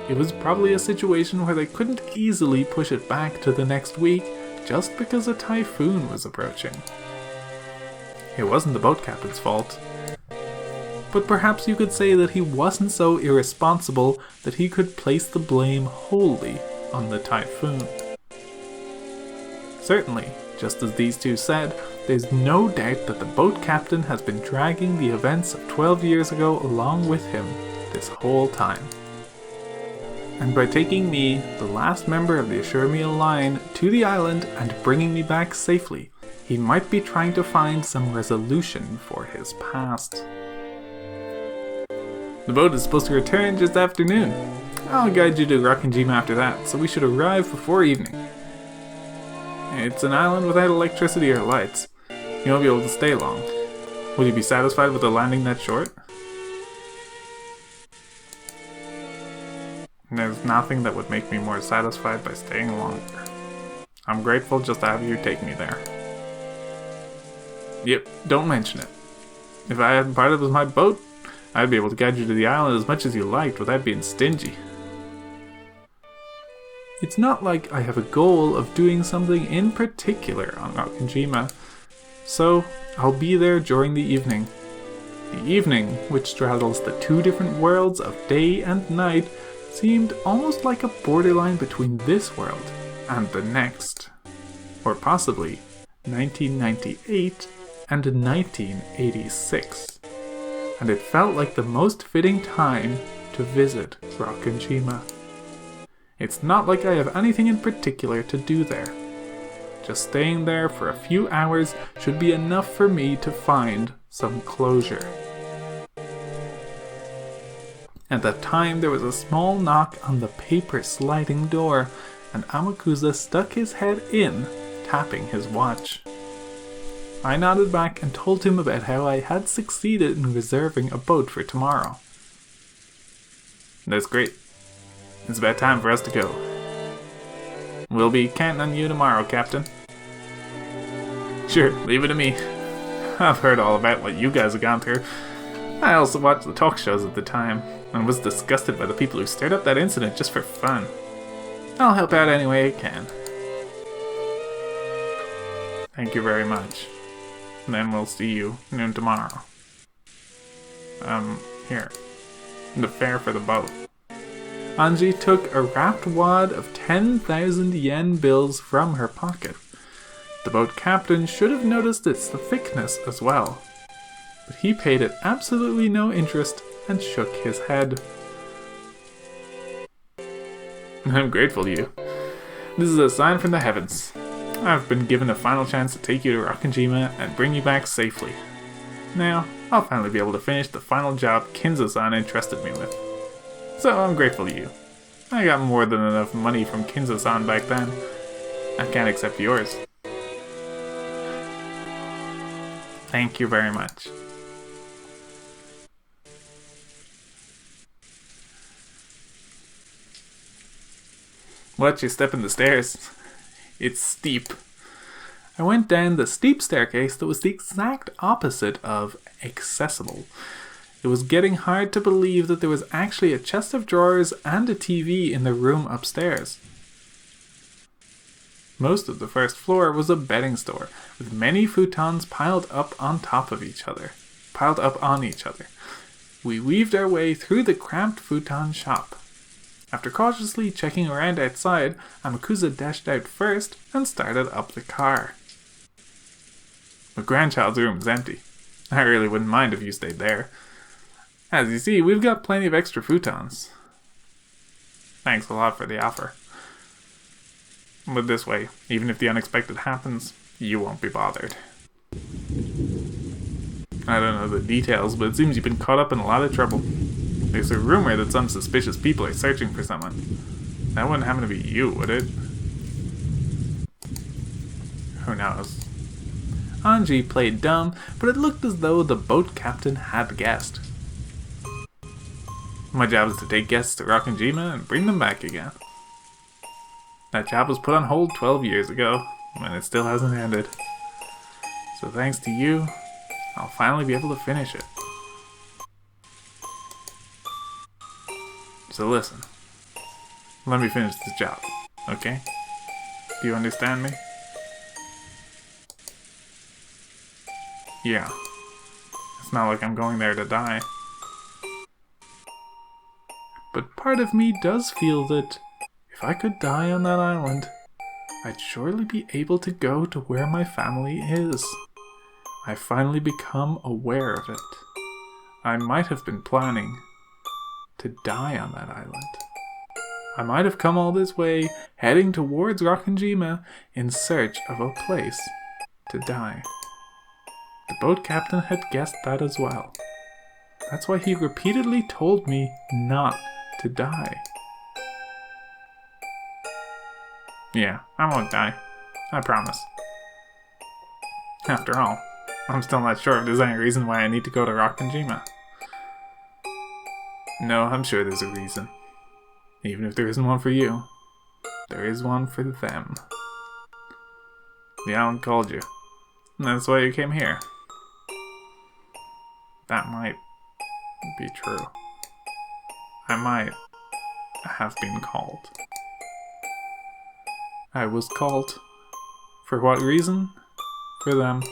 B: It was probably a situation where they couldn't easily push it back to the next week just because a typhoon was approaching. It wasn't the boat captain's fault. But perhaps you could say that he wasn't so irresponsible that he could place the blame wholly on the typhoon. Certainly, just as these two said, there's no doubt that the boat captain has been dragging the events of 12 years ago along with him this whole time. And by taking me, the last member of the Ashuramiya line, to the island and bringing me back safely, he might be trying to find some resolution for his past. The boat is supposed to return just afternoon. I'll guide you to Rokkenjima after that, so we should arrive before evening. It's an island without electricity or lights. You won't be able to stay long. Will you be satisfied with the landing that short? There's nothing that would make me more satisfied by staying longer. I'm grateful just to have you take me there. Yep, don't mention it. If I hadn't parted with my boat, I'd be able to guide you to the island as much as you liked without being stingy. It's not like I have a goal of doing something in particular on Rokkenjima, so I'll be there during the evening. The evening, which straddles the two different worlds of day and night, seemed almost like a borderline between this world and the next. Or possibly 1998 and 1986. And it felt like the most fitting time to visit Rokkenjima. It's not like I have anything in particular to do there. Just staying there for a few hours should be enough for me to find some closure. At that time, there was a small knock on the paper sliding door, and Amakusa stuck his head in, tapping his watch. I nodded back and told him about how I had succeeded in reserving a boat for tomorrow.
A: That's great. It's about time for us to go. We'll be counting on you tomorrow, Captain. Sure, leave it to me. I've heard all about what you guys have gone through. I also watched the talk shows at the time, and was disgusted by the people who stirred up that incident just for fun. I'll help out any way I can. Thank you very much. Then we'll see you noon tomorrow. Here. The fare for the boat.
B: Anji took a wrapped wad of 10,000 yen bills from her pocket. The boat captain should have noticed its thickness as well, but he paid it absolutely no interest and shook his head.
A: I'm grateful to you. This is a sign from the heavens. I've been given a final chance to take you to Rokkenjima and bring you back safely. Now, I'll finally be able to finish the final job Kinzo-san entrusted me with. So I'm grateful to you. I got more than enough money from Kinzo-san back then. I can't accept yours. Thank you very much. Watch you stepping the stairs. It's steep.
B: I went down the steep staircase that was the exact opposite of accessible. It was getting hard to believe that there was actually a chest of drawers and a TV in the room upstairs. Most of the first floor was a bedding store, with many futons piled up on each other. We weaved our way through the cramped futon shop. After cautiously checking around outside, Amakusa dashed out first and started up the car. My grandchild's room is empty. I really wouldn't mind if you stayed there. As you see, we've got plenty of extra futons. Thanks a lot for the offer. But this way, even if the unexpected happens, you won't be bothered. I don't know the details, but it seems you've been caught up in a lot of trouble. There's a rumor that some suspicious people are searching for someone. That wouldn't happen to be you, would it? Who knows? Anji played dumb, but it looked as though the boat captain had guessed. My job is to take guests to Rokkenjima and bring them back again. That job was put on hold 12 years ago, and it still hasn't ended. So thanks to you, I'll finally be able to finish it. So listen, let me finish this job, okay? Do you understand me? Yeah. It's not like I'm going there to die. But part of me does feel that if I could die on that island, I'd surely be able to go to where my family is. I've finally become aware of it. I might have been planning to die on that island. I might have come all this way, heading towards Rokkenjima in search of a place to die. The boat captain had guessed that as well. That's why he repeatedly told me not to die. Yeah, I won't die. I promise. After all, I'm still not sure if there's any reason why I need to go to Rokkenjima. No, I'm sure there's a reason. Even if there isn't one for you, there is one for them. The island called you, and that's why you came here. That might be true. I might have been called. I was called. For what reason? For them.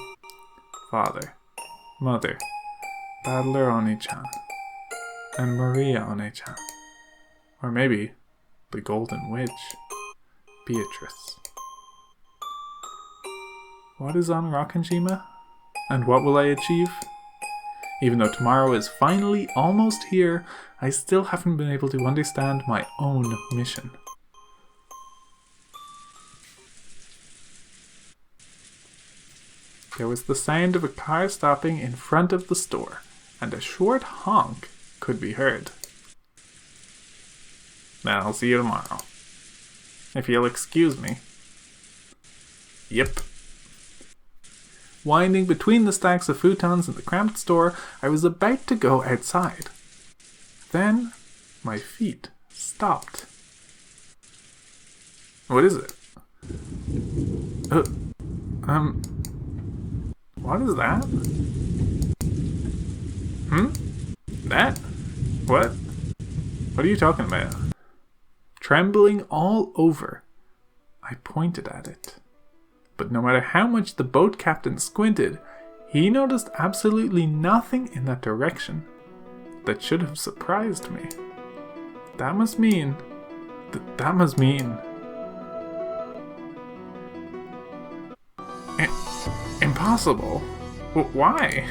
B: Father, Mother, Battler Oni-chan, and Maria Oni-chan. Or maybe the Golden Witch, Beatrice. What is on Rokkenjima? And what will I achieve? Even though tomorrow is finally almost here, I still haven't been able to understand my own mission. There was the sound of a car stopping in front of the store, and a short honk could be heard. Then I'll see you tomorrow. If you'll excuse me.
A: Yep. Winding between the stacks of futons in the cramped store, I was about to go outside. Then, my feet stopped. What is it? What is that? That? What? What are you talking about? Trembling all over, I pointed at it. But no matter how much the boat captain squinted, he noticed absolutely nothing in that direction. That should have surprised me. That must mean... Impossible. Why?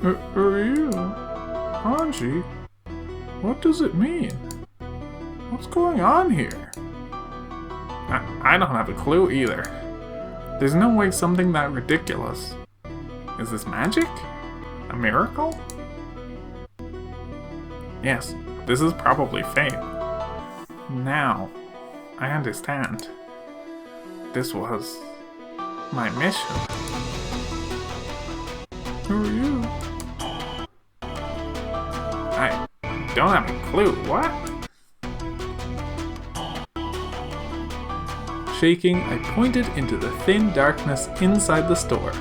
A: Are you? Anji? What does it mean? What's going on here? I don't have a clue either. There's no way something that ridiculous. Is this magic? A miracle? Yes, this is probably fate. Now, I understand. This was my mission. Who are you? I don't have a clue. What? Shaking, I pointed into the thin darkness inside the store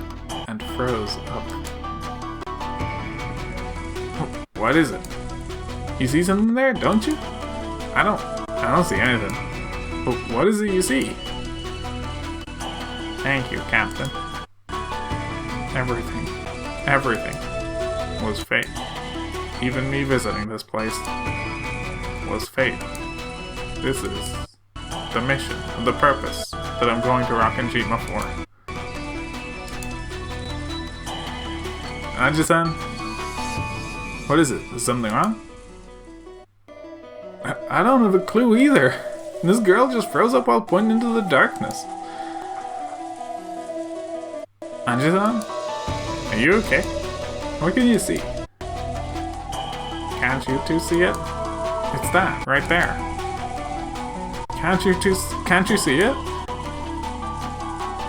A: and froze up. What is it? You see something there, don't you? I don't see anything. What is it you see? Thank you, Captain. Everything was fate. Even me visiting this place was fate. This is the mission, the purpose that I'm going to Rakanjima for. Anji-san? What is it? Is something wrong? I don't have a clue either. This girl just froze up while pointing into the darkness. Anji-san? Are you okay? What can you see? Can't you two see it? It's that, right there. Can't you see it?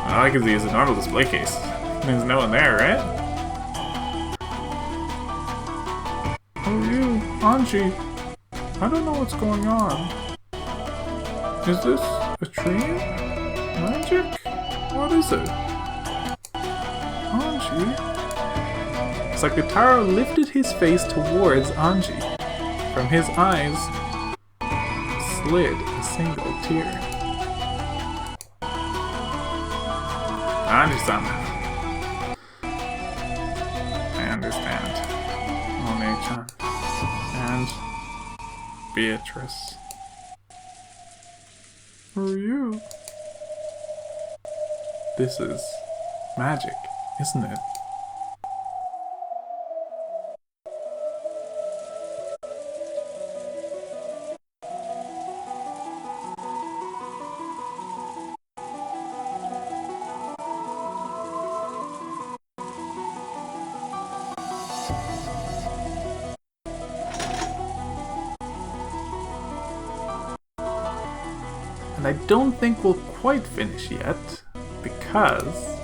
A: All I can see is a normal display case. There's no one there, right? Oh, you, Anji. I don't know what's going on. Is this a dream? Magic? What is it? Anji? Sakutaro lifted his face towards Anji. From his eyes slid a single tear. Anji-san. I understand. One-chan. And Beatrice. Who are you? This is magic, isn't it? And I don't think we'll quite finish yet, because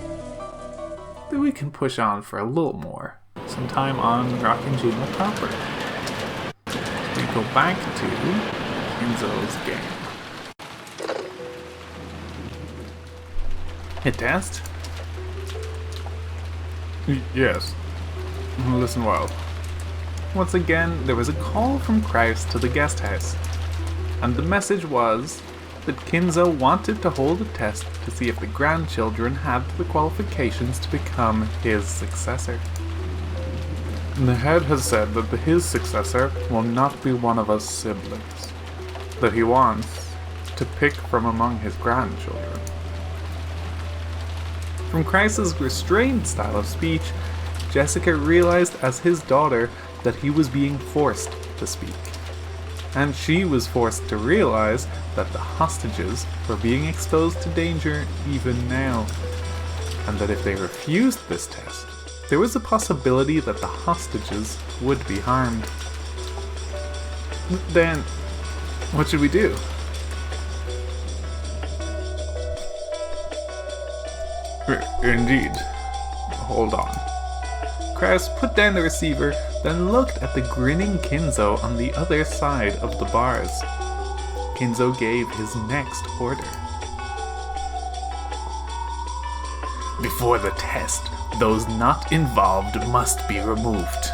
A: we can push on for a little more, sometime on Rakanjima proper. We go back to Kinzo's game. Hit test? Yes. Listen well. Once again, there was a call from Kraus to the guest house, and the message was that Kinzo wanted to hold a test to see if the grandchildren had the qualifications to become his successor. The head has said that his successor will not be one of us siblings, that he wants to pick from among his grandchildren. From Kraus's restrained style of speech, Jessica realized as his daughter that he was being forced to speak. And she was forced to realize that the hostages were being exposed to danger even now, and that if they refused this test, there was a possibility that the hostages would be harmed. Then, what should we do? Indeed. Hold on. Kraus put down the receiver, then looked at the grinning Kinzo on the other side of the bars. Kinzo gave his next order. Before the test, those not involved must be removed.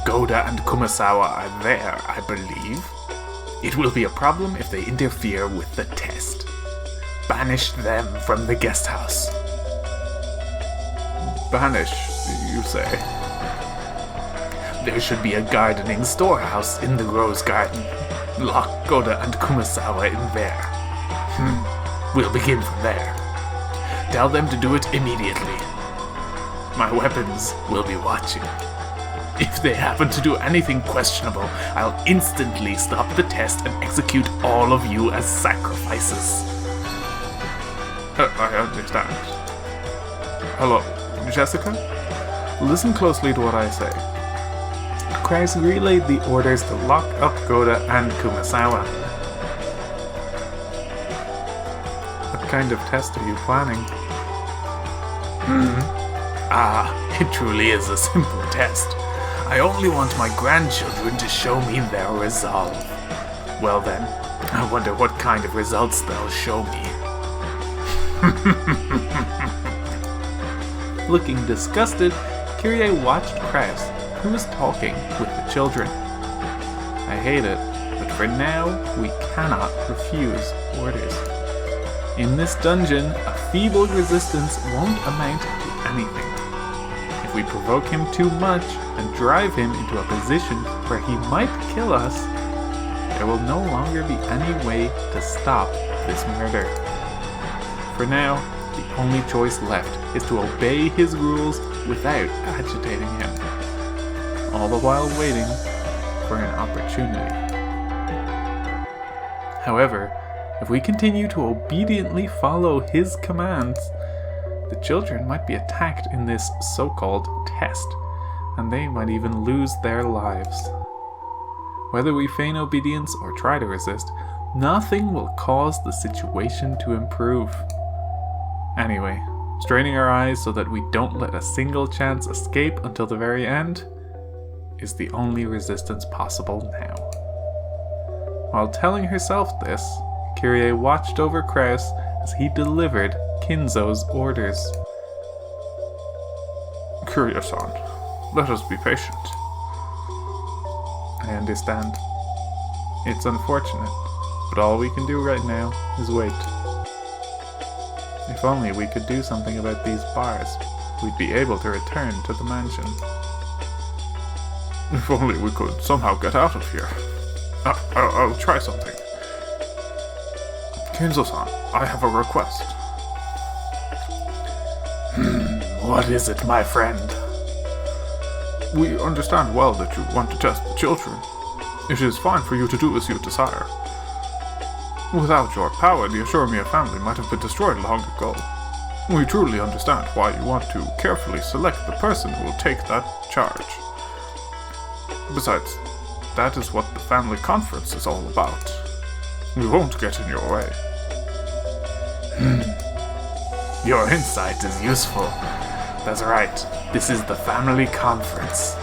A: Goda and Kumasawa are there, I believe. It will be a problem if they interfere with the test. Banish them from the guest house. Banish, you say? There should be a gardening storehouse in the rose garden. Lock Goda and Kumasawa in there. We'll begin from there. Tell them to do it immediately. My weapons will be watching. If they happen to do anything questionable, I'll instantly stop the test and execute all of you as sacrifices. I understand. Hello, Jessica? Listen closely to what I say. Kraus relayed the orders to lock up Goda and Kumasawa. What kind of test are you planning? It truly is a simple test. I only want my grandchildren to show me their resolve. Well then, I wonder what kind of results they'll show me. Looking disgusted, Kyrie watched Kraus, who was talking with the children. I hate it, but for now, we cannot refuse orders. In this dungeon, a feeble resistance won't amount to anything. If we provoke him too much and drive him into a position where he might kill us, there will no longer be any way to stop this murder. For now, the only choice left is to obey his rules without agitating him, all the while waiting for an opportunity. However, if we continue to obediently follow his commands, the children might be attacked in this so-called test, and they might even lose their lives. Whether we feign obedience or try to resist, nothing will cause the situation to improve. Anyway, straining our eyes so that we don't let a single chance escape until the very end is the only resistance possible now. While telling herself this, Kyrie watched over Kraus as he delivered Kinzo's orders. Kyrie-san, let us be patient. I understand. It's unfortunate, but all we can do right now is wait. If only we could do something about these bars, we'd be able to return to the mansion. If only we could somehow get out of here. I'll try something. Kinzo-san, I have a request. What is it, my friend? We understand well that you want to test the children. It is fine for you to do as you desire. Without your power, the Ashuramiya family might have been destroyed long ago. We truly understand why you want to carefully select the person who will take that charge. Besides, that is what the family conference is all about. We won't get in your way. Your insight is useful. That's right, this is the family conference.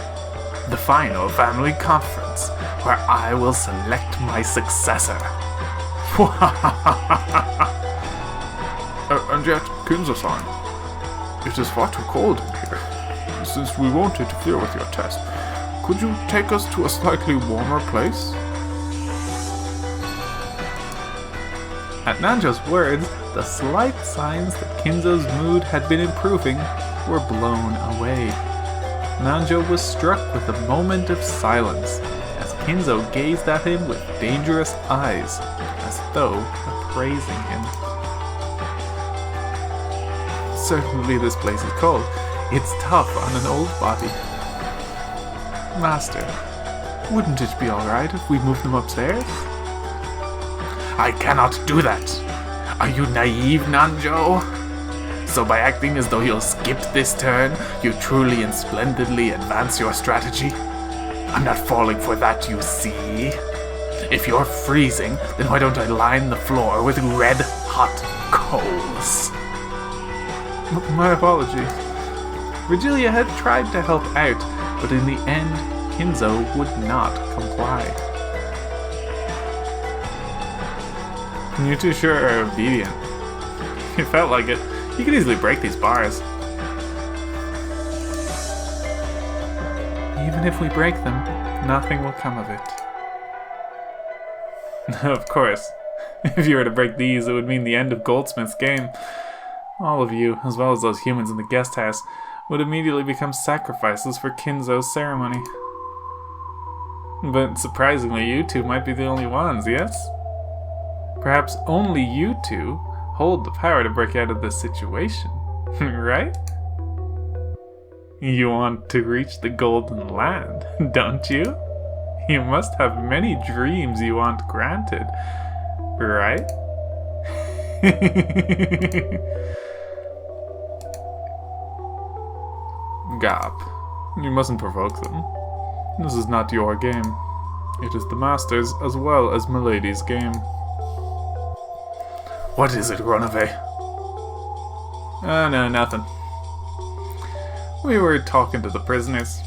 A: The final family conference, where I will select my successor. And yet, Kinzo-san, it is far too cold in here. Since we won't interfere with your test, could you take us to a slightly warmer place? At Nanjo's words, the slight signs that Kinzo's mood had been improving were blown away. Nanjo was struck with a moment of silence as Kinzo gazed at him with dangerous eyes, as though appraising him. Certainly this place is cold. It's tough on an old body. Master, wouldn't it be alright if we moved them upstairs? I cannot do that. Are you naive, Nanjo? So by acting as though you'll skip this turn, you truly and splendidly advance your strategy? I'm not falling for that, you see. If you're freezing, then why don't I line the floor with red-hot coals? My apologies. Virgilia had tried to help out, but in the end, Kinzo would not comply. You two sure are obedient. It felt like it. You could easily break these bars. Even if we break them, nothing will come of it. Of course. If you were to break these, it would mean the end of Goldsmith's game. All of you, as well as those humans in the guest house, would immediately become sacrifices for Kinzo's ceremony. But surprisingly, you two might be the only ones, yes? Perhaps only you two hold the power to break out of this situation, right? You want to reach the Golden Land, don't you? You must have many dreams you want granted, right? Gap, you mustn't provoke them. This is not your game. It is the Master's as well as Milady's game. What is it, Ronave? No, nothing. We were talking to the prisoners.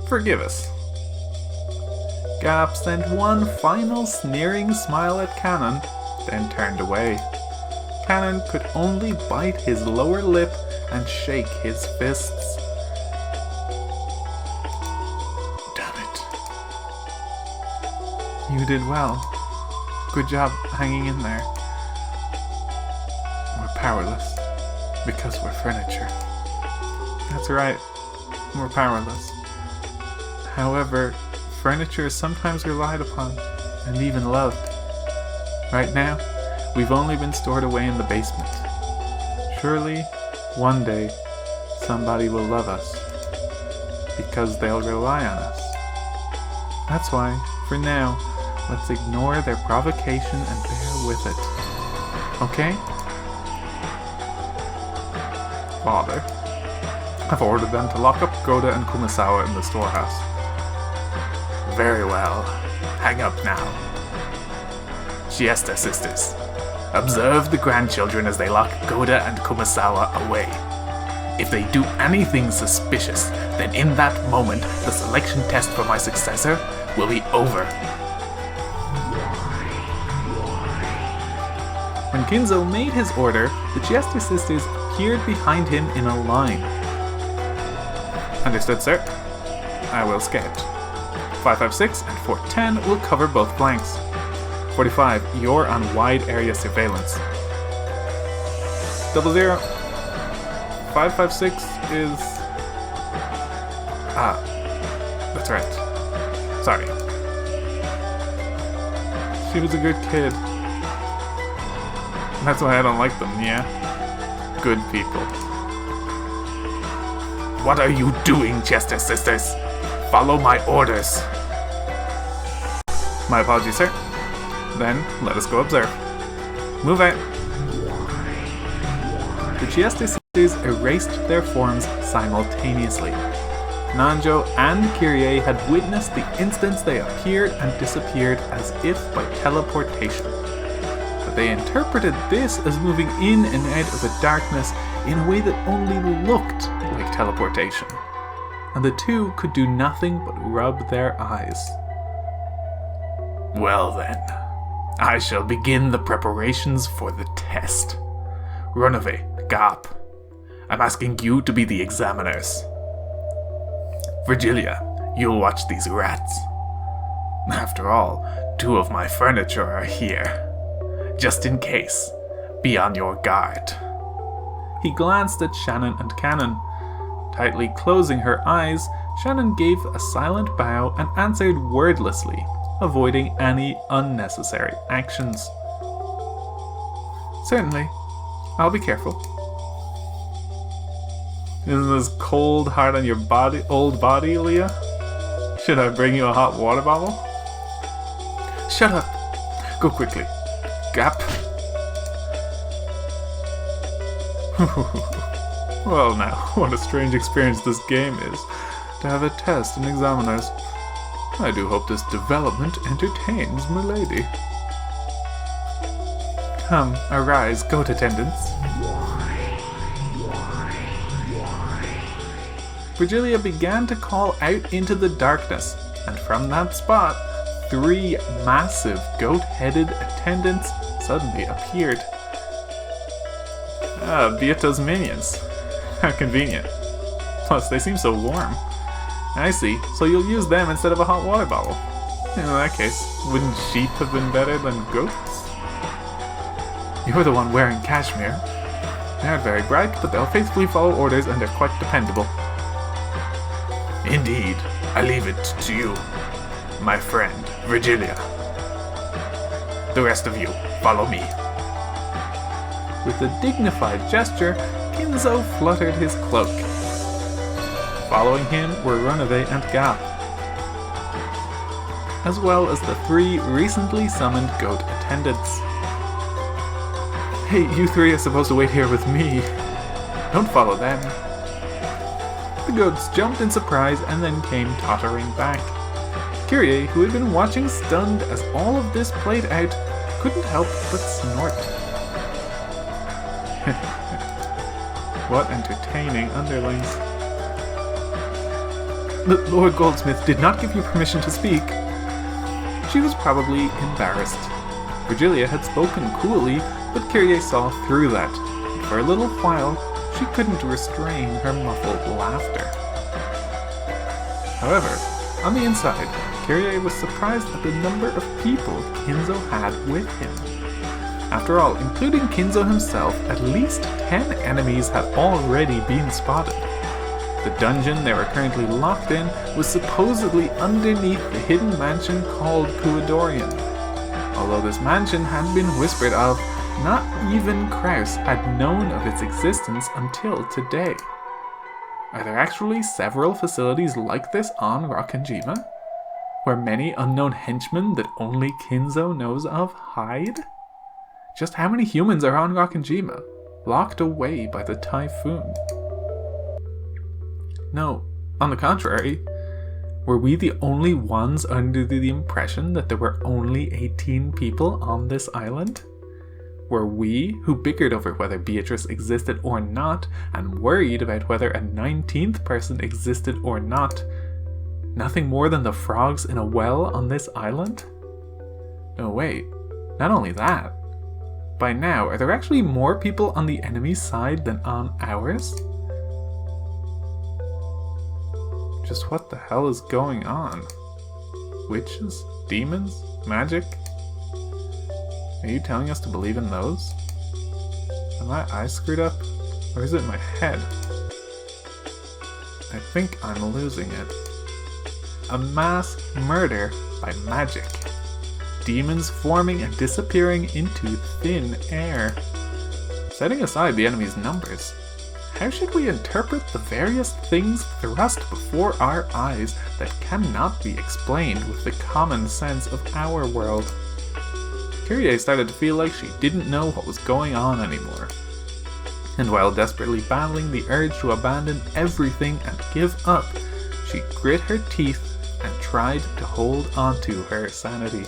A: Forgive us. Gap sent one final sneering smile at Cannon, then turned away. Cannon could only bite his lower lip and shake his fists. Damn it. You did well. Good job hanging in there. We're powerless because we're furniture. That's right. We're powerless. However, furniture is sometimes relied upon and even loved. Right now, we've only been stored away in the basement. Surely, one day, somebody will love us because they'll rely on us. That's why, for now, let's ignore their provocation and bear with it. Okay? Father, I've ordered them to lock up Goda and Kumasawa in the storehouse. Very well. Hang up now. Siesta sisters. Observe the grandchildren as they lock Goda and Kumasawa away. If they do anything suspicious, then in that moment, the selection test for my successor will be over. When Kinzo made his order, the Siesta sisters appeared behind him in a line. Understood, sir. I will scout. 556 and 410 will cover both flanks. 45, you're on wide area surveillance. 00. 556 is... that's right. Sorry. She was a good kid. That's why I don't like them, yeah? Good people. What are you doing, Chester sisters? Follow my orders. My apologies, sir. Then, let us go observe. Move out. The Chieste sisters erased their forms simultaneously. Nanjo and Kyrie had witnessed the instance they appeared and disappeared as if by teleportation. But they interpreted this as moving in and out of the darkness in a way that only looked like teleportation. And the two could do nothing but rub their eyes. Well then, I shall begin the preparations for the test. Runaway, Gap, I'm asking you to be the examiners. Virgilia, you'll watch these rats. After all, 2 of my furniture are here. Just in case, be on your guard. He glanced at Shannon and Cannon. Tightly closing her eyes, Shannon gave a silent bow and answered wordlessly, avoiding any unnecessary actions. Certainly. I'll be careful. Isn't this cold hard on your body, old body, Leah? Should I bring you a hot water bottle? Shut up. Go quickly. Gap. Well now, what a strange experience this game is, to have a test and examiners. I do hope this development entertains Milady. Come, arise, goat attendants. Virgilia began to call out into the darkness, and from that spot, 3 massive goat-headed attendants suddenly appeared. Ah, Beata's minions. How convenient. Plus, they seem so warm. I see, so you'll use them instead of a hot water bottle. In that case, wouldn't sheep have been better than goats? You're the one wearing cashmere. They aren't very bright, but they'll faithfully follow orders and they're quite dependable. Indeed, I leave it to you, my friend, Virgilia. The rest of you, follow me. With a dignified gesture, Kinzo fluttered his cloak. Following him were Runaway and Gap, as well as the 3 recently summoned goat attendants. Hey, you 3 are supposed to wait here with me. Don't follow them. The goats jumped in surprise and then came tottering back. Kyrie, who had been watching stunned as all of this played out, couldn't help but snort. What entertaining underlings. The Lord Goldsmith did not give you permission to speak. She was probably embarrassed. Virgilia had spoken coolly, but Kyrie saw through that. For a little while, she couldn't restrain her muffled laughter. However, on the inside, Kyrie was surprised at the number of people Kinzo had with him. After all, including Kinzo himself, at least 10 enemies had already been spotted. The dungeon they were currently locked in was supposedly underneath the hidden mansion called Kuadorian. Although this mansion had been whispered of, not even Kraus had known of its existence until today. Are there actually several facilities like this on Rokkenjima, where many unknown henchmen that only Kinzo knows of hide? Just how many humans are on Rokkenjima, locked away by the typhoon? No, on the contrary, were we the only ones under the impression that there were only 18 people on this island? Were we, who bickered over whether Beatrice existed or not, and worried about whether a 19th person existed or not, nothing more than the frogs in a well on this island? Oh wait, not only that. By now, are there actually more people on the enemy's side than on ours? Just what the hell is going on? Witches? Demons? Magic? Are you telling us to believe in those? Are my eyes screwed up? Or is it my head? I think I'm losing it. A mass murder by magic. Demons forming and disappearing into thin air. Setting aside the enemy's numbers, how should we interpret the various things thrust before our eyes that cannot be explained with the common sense of our world? Kyrie started to feel like she didn't know what was going on anymore. And while desperately battling the urge to abandon everything and give up, she grit her teeth and tried to hold onto her sanity.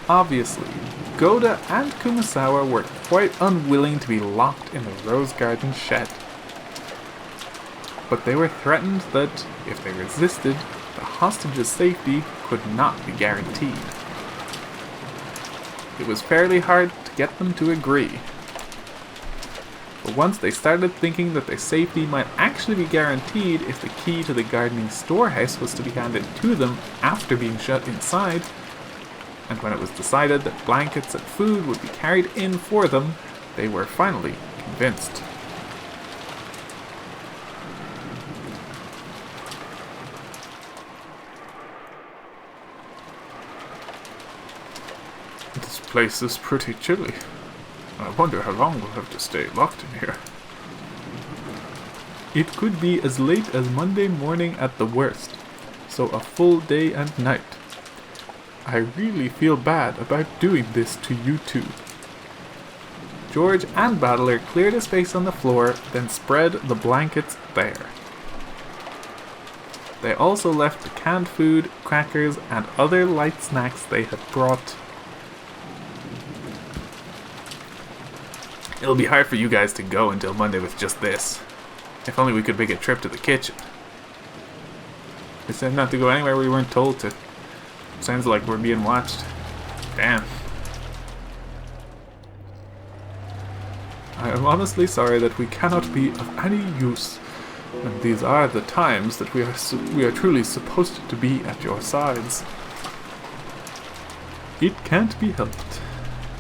A: Obviously, Goda and Kumasawa were quite unwilling to be locked in the Rose Garden shed. But they were threatened that, if they resisted, the hostage's safety could not be guaranteed. It was fairly hard to get them to agree. But once they started thinking that their safety might actually be guaranteed if the key to the gardening storehouse was to be handed to them after being shut inside, and when it was decided that blankets and food would be carried in for them, they were finally convinced. This place is pretty chilly. I wonder how long we'll have to stay locked in here. It could be as late as Monday morning at the worst, so a full day and night. I really feel bad about doing this to you two. George and Battler cleared a space on the floor, then spread the blankets there. They also left the canned food, crackers, and other light snacks they had brought. It'll be hard for you guys to go until Monday with just this. If only we could make a trip to the kitchen. They said not to go anywhere we weren't told to. Sounds like we're being watched. Damn. I am honestly sorry that we cannot be of any use, and these are the times that we are truly supposed to be at your sides. It can't be helped.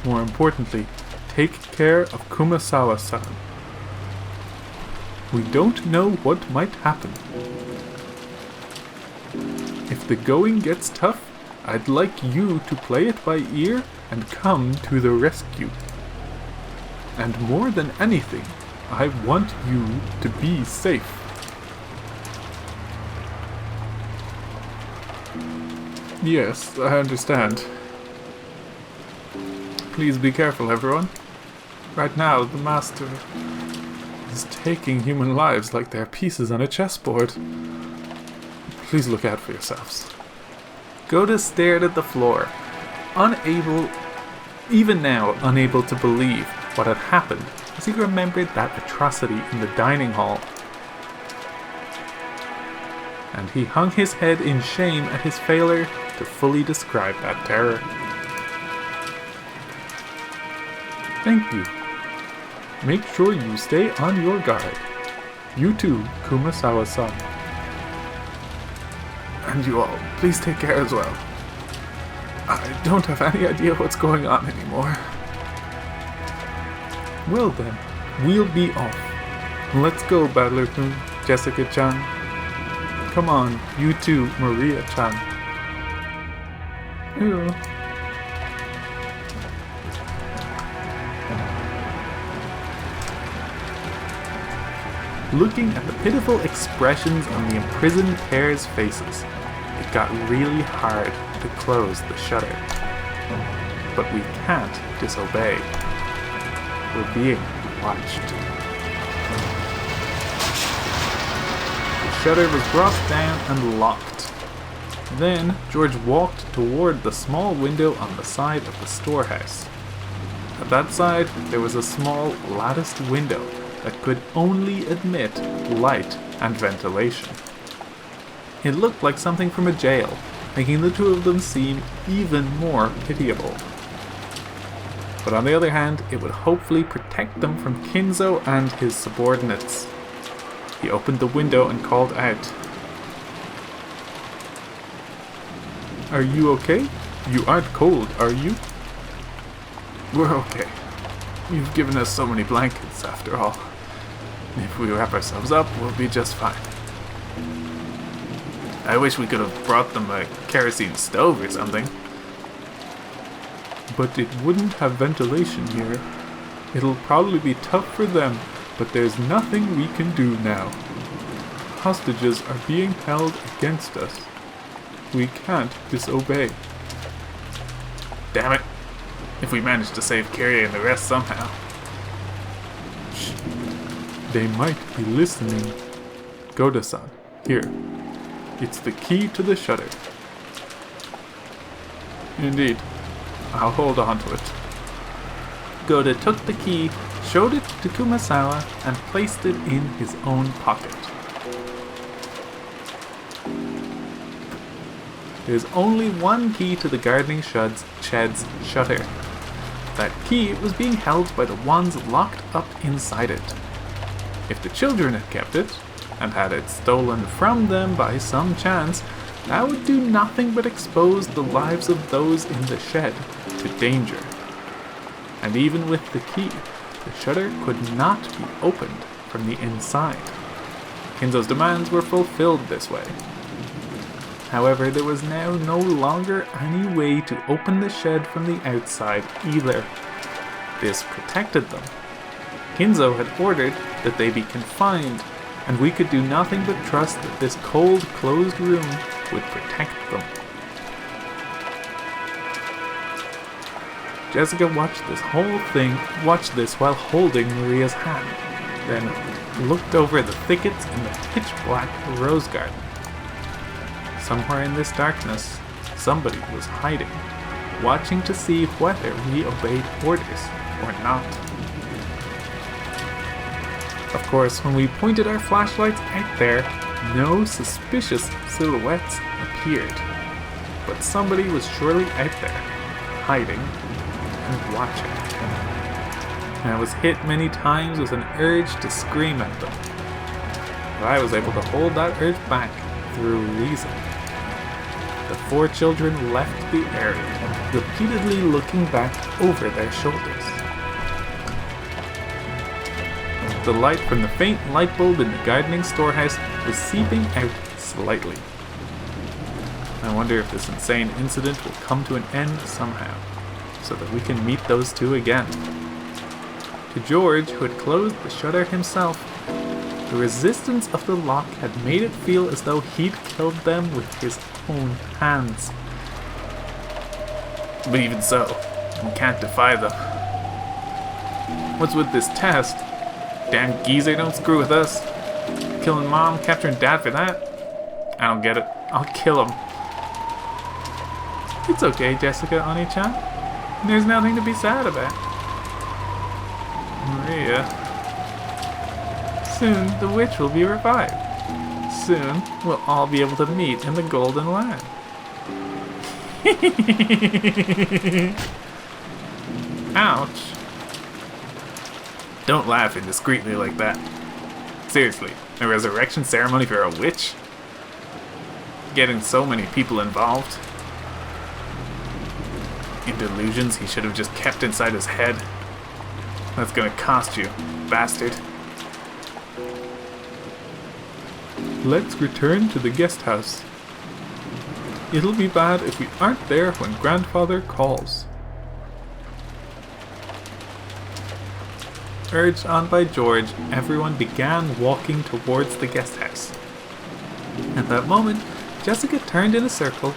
A: More importantly, take care of Kumasawa-san. We don't know what might happen. If the going gets tough, I'd like you to play it by ear and come to the rescue. And more than anything, I want you to be safe. Yes, I understand. Please be careful, everyone. Right now, the Master is taking human lives like they're pieces on a chessboard. Please look out for yourselves. Goda stared at the floor, even now unable to believe what had happened as he remembered that atrocity in the dining hall. And he hung his head in shame at his failure to fully describe that terror. Thank you. Make sure you stay on your guard. You too, Kumasawa-san. And you all, please take care as well. I don't have any idea what's going on anymore. Well then, we'll be off. Let's go, Battler-kun, Jessica-chan. Come on, you too, Maria-chan. Hello. Looking at the pitiful expressions on the imprisoned pair's faces, it got really hard to close the shutter. But we can't disobey. We're being watched. The shutter was brought down and locked. Then George walked toward the small window on the side of the storehouse. At that side, there was a small latticed window that could only admit light and ventilation. It looked like something from a jail, making the two of them seem even more pitiable. But on the other hand, it would hopefully protect them from Kinzo and his subordinates. He opened the window and called out. Are you okay? You aren't cold, are you? We're okay. You've given us so many blankets, after all. If we wrap ourselves up, we'll be just fine. I wish we could have brought them a kerosene stove or something. But it wouldn't have ventilation here. It'll probably be tough for them, but there's nothing we can do now. Hostages are being held against us. We can't disobey. Damn it. If we manage to save Kiria and the rest somehow. Shh. They might be listening. Goda-san, here. It's the key to the shutter. Indeed. I'll hold on to it. Goda took the key, showed it to Kumasawa, and placed it in his own pocket. There's only one key to the gardening shed's shutter. That key was being held by the ones locked up inside it. If the children had kept it, and had it stolen from them by some chance, that would do nothing but expose the lives of those in the shed to danger. And even with the key, the shutter could not be opened from the inside. Kinzo's demands were fulfilled this way. However, there was now no longer any way to open the shed from the outside either. This protected them. Kinzo had ordered that they be confined, and we could do nothing but trust that this cold, closed room would protect them. Jessica watched this while holding Maria's hand, then looked over the thickets in the pitch-black rose garden.
B: Somewhere in this darkness, somebody was hiding, watching to see whether we obeyed orders or not. Of course, when we pointed our flashlights out there, no suspicious silhouettes appeared. But somebody was surely out there, hiding and watching. And I was hit many times with an urge to scream at them. But I was able to hold that urge back through reason. The 4 children left the area, repeatedly looking back over their shoulders. The light from the faint light bulb in the gardening storehouse was seeping out slightly. I wonder if this insane incident will come to an end somehow, so that we can meet those 2 again. To George, who had closed the shutter himself, the resistance of the lock had made it feel as though he'd killed them with his own hands. But even so, we can't defy them. What's with this test? Damn geezer don't screw with us. Killing Mom, capturing Dad for that? I don't get it. I'll kill him. It's okay, Jessica, Oni-chan. There's nothing to be sad about. Maria. Soon the witch will be revived. Soon we'll all be able to meet in the Golden Land. Ouch. Don't laugh indiscreetly like that. Seriously, a resurrection ceremony for a witch? Getting so many people involved. In delusions he should have just kept inside his head. That's gonna cost you, bastard. Let's return to the guest house. It'll be bad if we aren't there when Grandfather calls. Urged on by George, everyone began walking towards the guest house. At that moment, Jessica turned in a circle,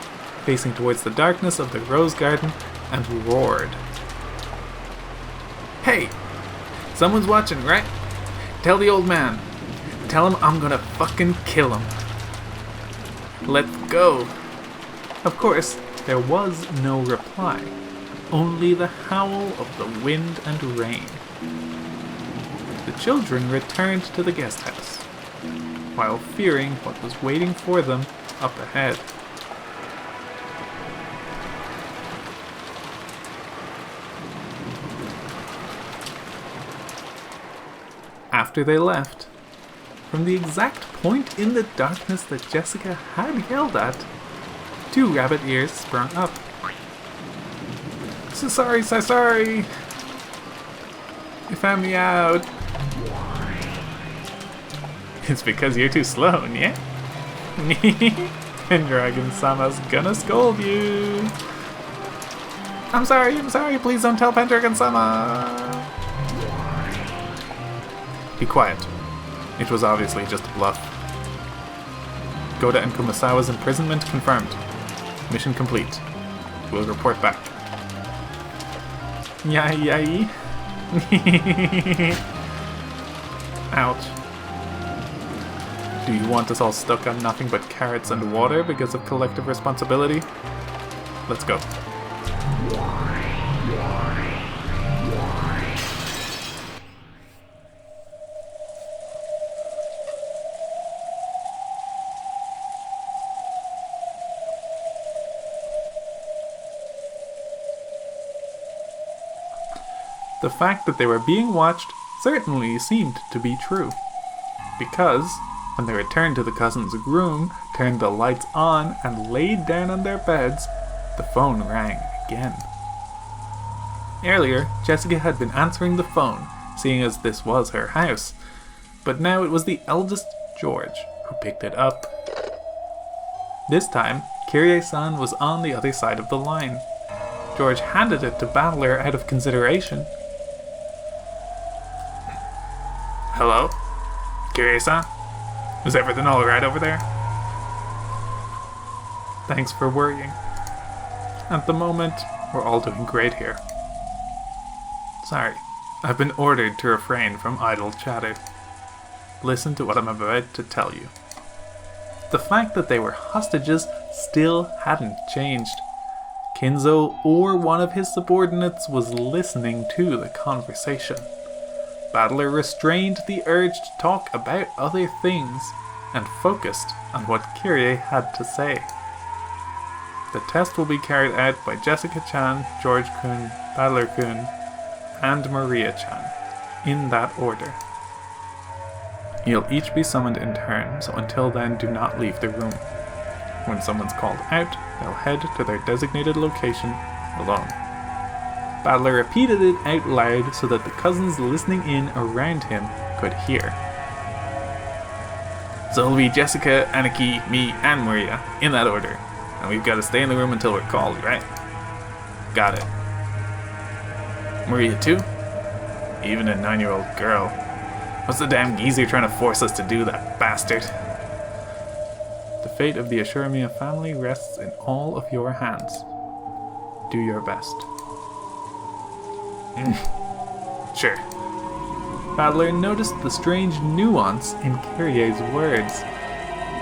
B: facing towards the darkness of the rose garden, and roared. Hey! Someone's watching, right? Tell the old man. Tell him I'm gonna fucking kill him. Let's go. Of course, there was no reply. Only the howl of the wind and rain. The children returned to the guest house, while fearing what was waiting for them up ahead. After they left, from the exact point in the darkness that Jessica had yelled at, 2 rabbit ears sprung up. So sorry. You found me out. It's because you're too slow, yeah? Pendragon-sama's gonna scold you. I'm sorry, please don't tell Pendragon-sama. Be quiet. It was obviously just a bluff. Goda and Kumasawa's imprisonment confirmed. Mission complete. We'll report back. Yay. Ouch. Do you want us all stuck on nothing but carrots and water because of collective responsibility? Let's go. The fact that they were being watched certainly seemed to be true, because when they returned to the cousins' room, turned the lights on, and laid down on their beds, the phone rang again. Earlier, Jessica had been answering the phone, seeing as this was her house, but now it was the eldest, George, who picked it up. This time, Kyrie-san was on the other side of the line. George handed it to Battler out of consideration. Hello? Kyrie-san? Is everything alright over there? Thanks for worrying. At the moment, we're all doing great here. Sorry, I've been ordered to refrain from idle chatter. Listen to what I'm about to tell you. The fact that they were hostages still hadn't changed. Kinzo or one of his subordinates was listening to the conversation. Battler restrained the urge to talk about other things and focused on what Kyrie had to say. The test will be carried out by Jessica-chan, George-kun, Battler-kun, and Maria-chan, in that order. You'll each be summoned in turn, so until then do not leave the room. When someone's called out, they'll head to their designated location alone. Battler repeated it out loud so that the cousins listening in around him could hear. So it'll be Jessica, Aniki, me, and Maria, in that order. And we've got to stay in the room until we're called, right? Got it. Maria too? Even a 9-year-old girl. What's the damn geezer trying to force us to do, that bastard? The fate of the Ashuramiya family rests in all of your hands. Do your best. Sure. Battler noticed the strange nuance in Kyrie's words.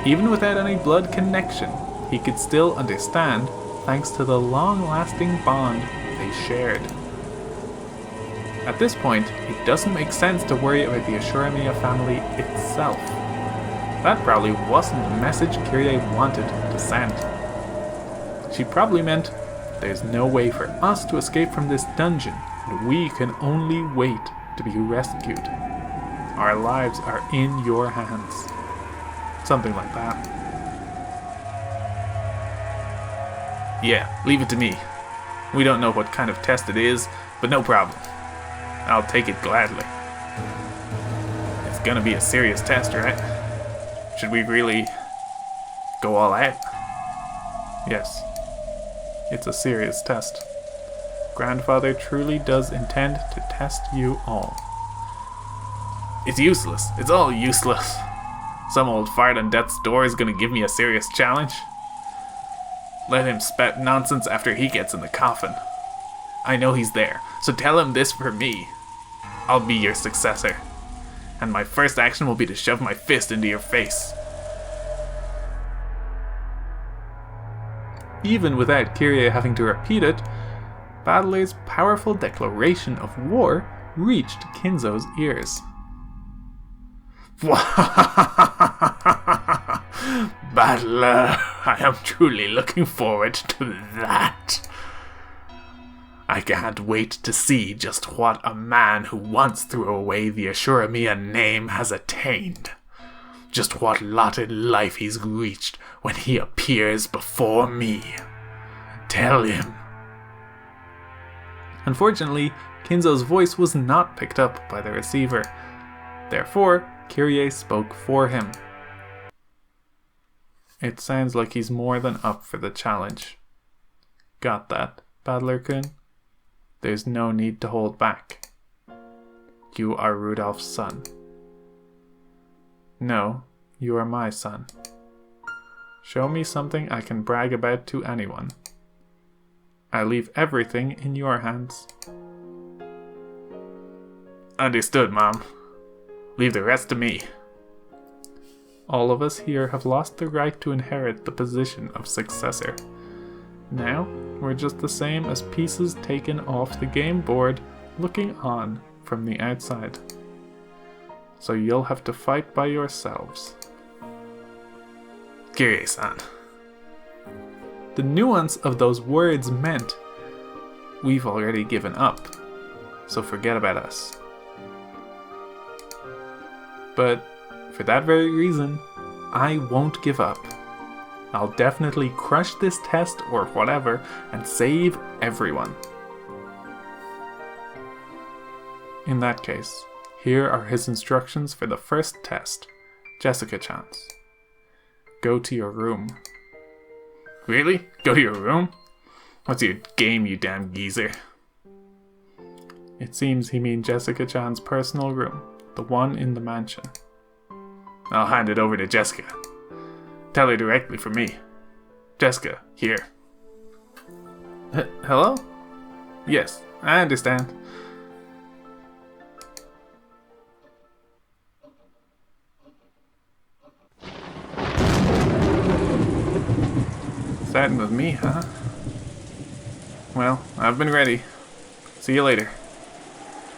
B: Even without any blood connection, he could still understand thanks to the long-lasting bond they shared. At this point, it doesn't make sense to worry about the Ashuramiya family itself. That probably wasn't the message Kyrie wanted to send. She probably meant, there's no way for us to escape from this dungeon, and we can only wait to be rescued. Our lives are in your hands. Something like that. Yeah, leave it to me. We don't know what kind of test it is, but no problem. I'll take it gladly. It's gonna be a serious test, right? Should we really go all out? Yes. It's a serious test. Grandfather truly does intend to test you all. It's useless. It's all useless. Some old fart on death's door is gonna give me a serious challenge. Let him spout nonsense after he gets in the coffin. I know he's there, so tell him this for me. I'll be your successor, and my first action will be to shove my fist into your face. Even without Kyrie having to repeat it, Battler's powerful declaration of war reached Kinzo's ears. Battler, I am truly looking forward to that. I can't wait to see just what a man who once threw away the Ashuramiya name has attained. Just what lot in life he's reached when he appears before me. Tell him. Unfortunately, Kinzo's voice was not picked up by the receiver. Therefore, Kyrie spoke for him. It sounds like he's more than up for the challenge. Got that, Battler-kun? There's no need to hold back. You are Rudolph's son. No, you are my son. Show me something I can brag about to anyone. I leave everything in your hands. Understood, Mom. Leave the rest to me. All of us here have lost the right to inherit the position of successor. Now, we're just the same as pieces taken off the game board, looking on from the outside. So you'll have to fight by yourselves. Kyrie-san. The nuance of those words meant, we've already given up, so forget about us. But for that very reason, I won't give up. I'll definitely crush this test or whatever and save everyone. In that case, here are his instructions for the first test, Jessica-chan's. Go to your room. Really? Go to your room? What's your game, you damn geezer? It seems he means Jessica-chan's personal room, the one in the mansion. I'll hand it over to Jessica. Tell her directly from me. Jessica, here. Hello? Yes, I understand.
A: Starting with me, huh? Well, I've been ready. See you later.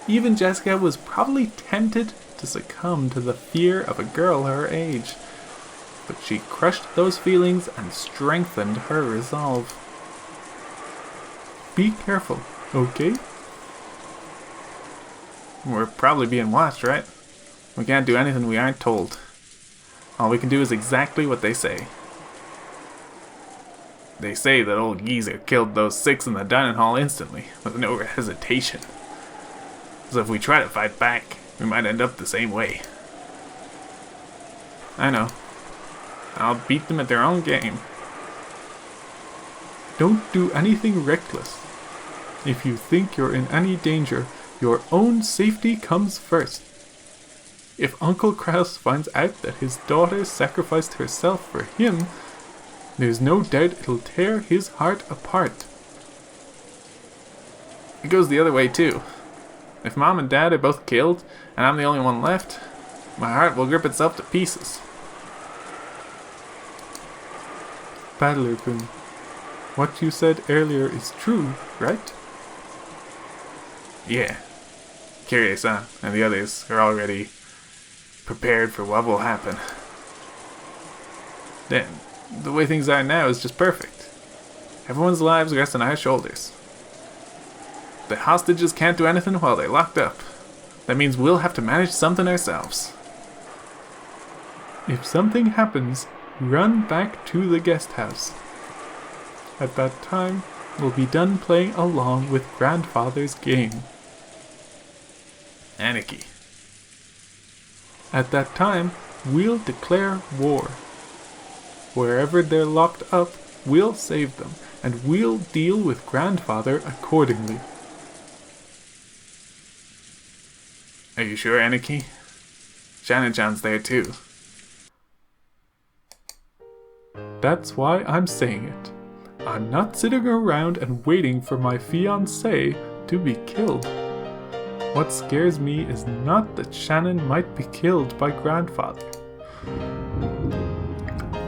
A: Even Jessica was probably tempted to succumb to the fear of a girl her age, but she crushed those feelings and strengthened her resolve. Be careful, okay? We're probably being watched, right? We can't do anything we aren't told. All we can do is exactly what they say. They say that old geezer killed those 6 in the dining hall instantly, with no hesitation. So if we try to fight back, we might end up the same way. I know. I'll beat them at their own game.
B: Don't do anything reckless. If you think you're in any danger, your own safety comes first. If Uncle Kraus finds out that his daughter sacrificed herself for him, there's no doubt it'll tear his heart apart.
A: It goes the other way too. If Mom and Dad are both killed, and I'm the only one left, my heart will grip itself to pieces.
B: Battler-kun, what you said earlier is true, right?
A: Yeah. Kirie-san and the others are already prepared for what will happen. Then, the way things are now is just perfect. Everyone's lives rest on our shoulders. The hostages can't do anything while they're locked up. That means we'll have to manage something ourselves.
B: If something happens, run back to the guest house. At that time, we'll be done playing along with grandfather's game.
A: Anarchy.
B: At that time, we'll declare war. Wherever they're locked up, we'll save them, and we'll deal with grandfather accordingly.
A: Are you sure, Anarchy? Shannon-chan's there too.
B: That's why I'm saying it. I'm not sitting around and waiting for my fiancée to be killed. What scares me is not that Shannon might be killed by grandfather.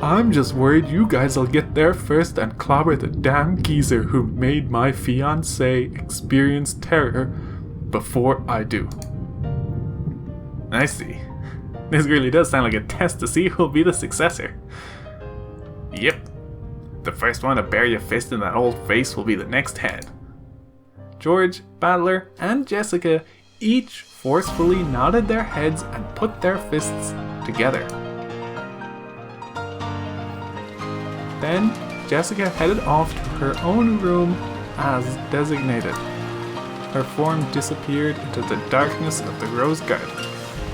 B: I'm just worried you guys will get there first and clobber the damn geezer who made my fiancée experience terror before I do.
A: I see. This really does sound like a test to see who'll be the successor. Yep. The first one to bury a fist in that old face will be the next head.
B: George, Battler, and Jessica each forcefully nodded their heads and put their fists together. Then, Jessica headed off to her own room as designated. Her form disappeared into the darkness of the rose garden,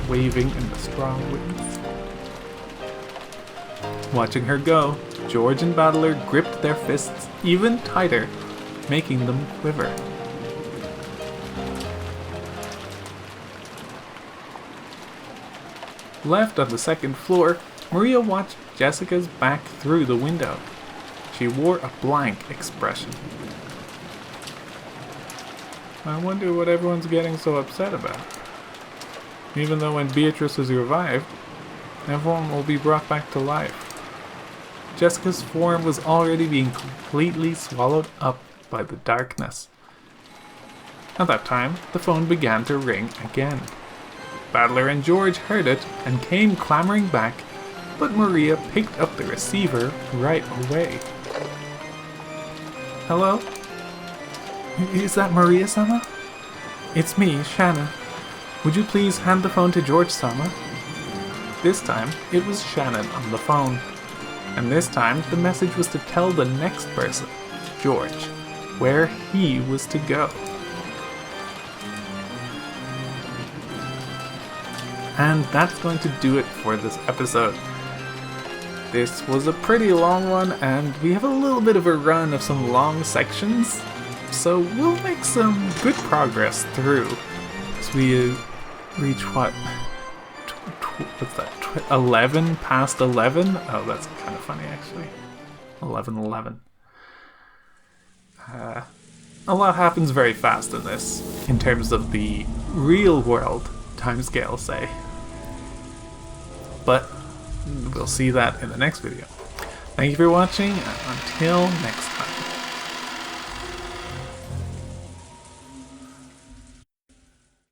B: waving in the strong winds. Watching her go, George and Battler gripped their fists even tighter, making them quiver. Left on the second floor, Maria watched Jessica's back through the window. She wore a blank expression. I wonder what everyone's getting so upset about. Even though when Beatrice is revived, everyone will be brought back to life. Jessica's form was already being completely swallowed up by the darkness. At that time, the phone began to ring again. Battler and George heard it and came clamoring back, but Maria picked up the receiver right away. Hello? Is that Maria-sama? It's me, Shannon. Would you please hand the phone to George-sama? This time, it was Shannon on the phone. And this time, the message was to tell the next person, George, where he was to go. And that's going to do it for this episode. This was a pretty long one, and we have a little bit of a run of some long sections, so we'll make some good progress through. So we reach what? What's that? 11 past 11? Oh, that's kind of funny actually. 11:11. A lot happens very fast in this, in terms of the real world timescale, say. But we'll see that in the next video.
A: Thank you for watching, and until next time.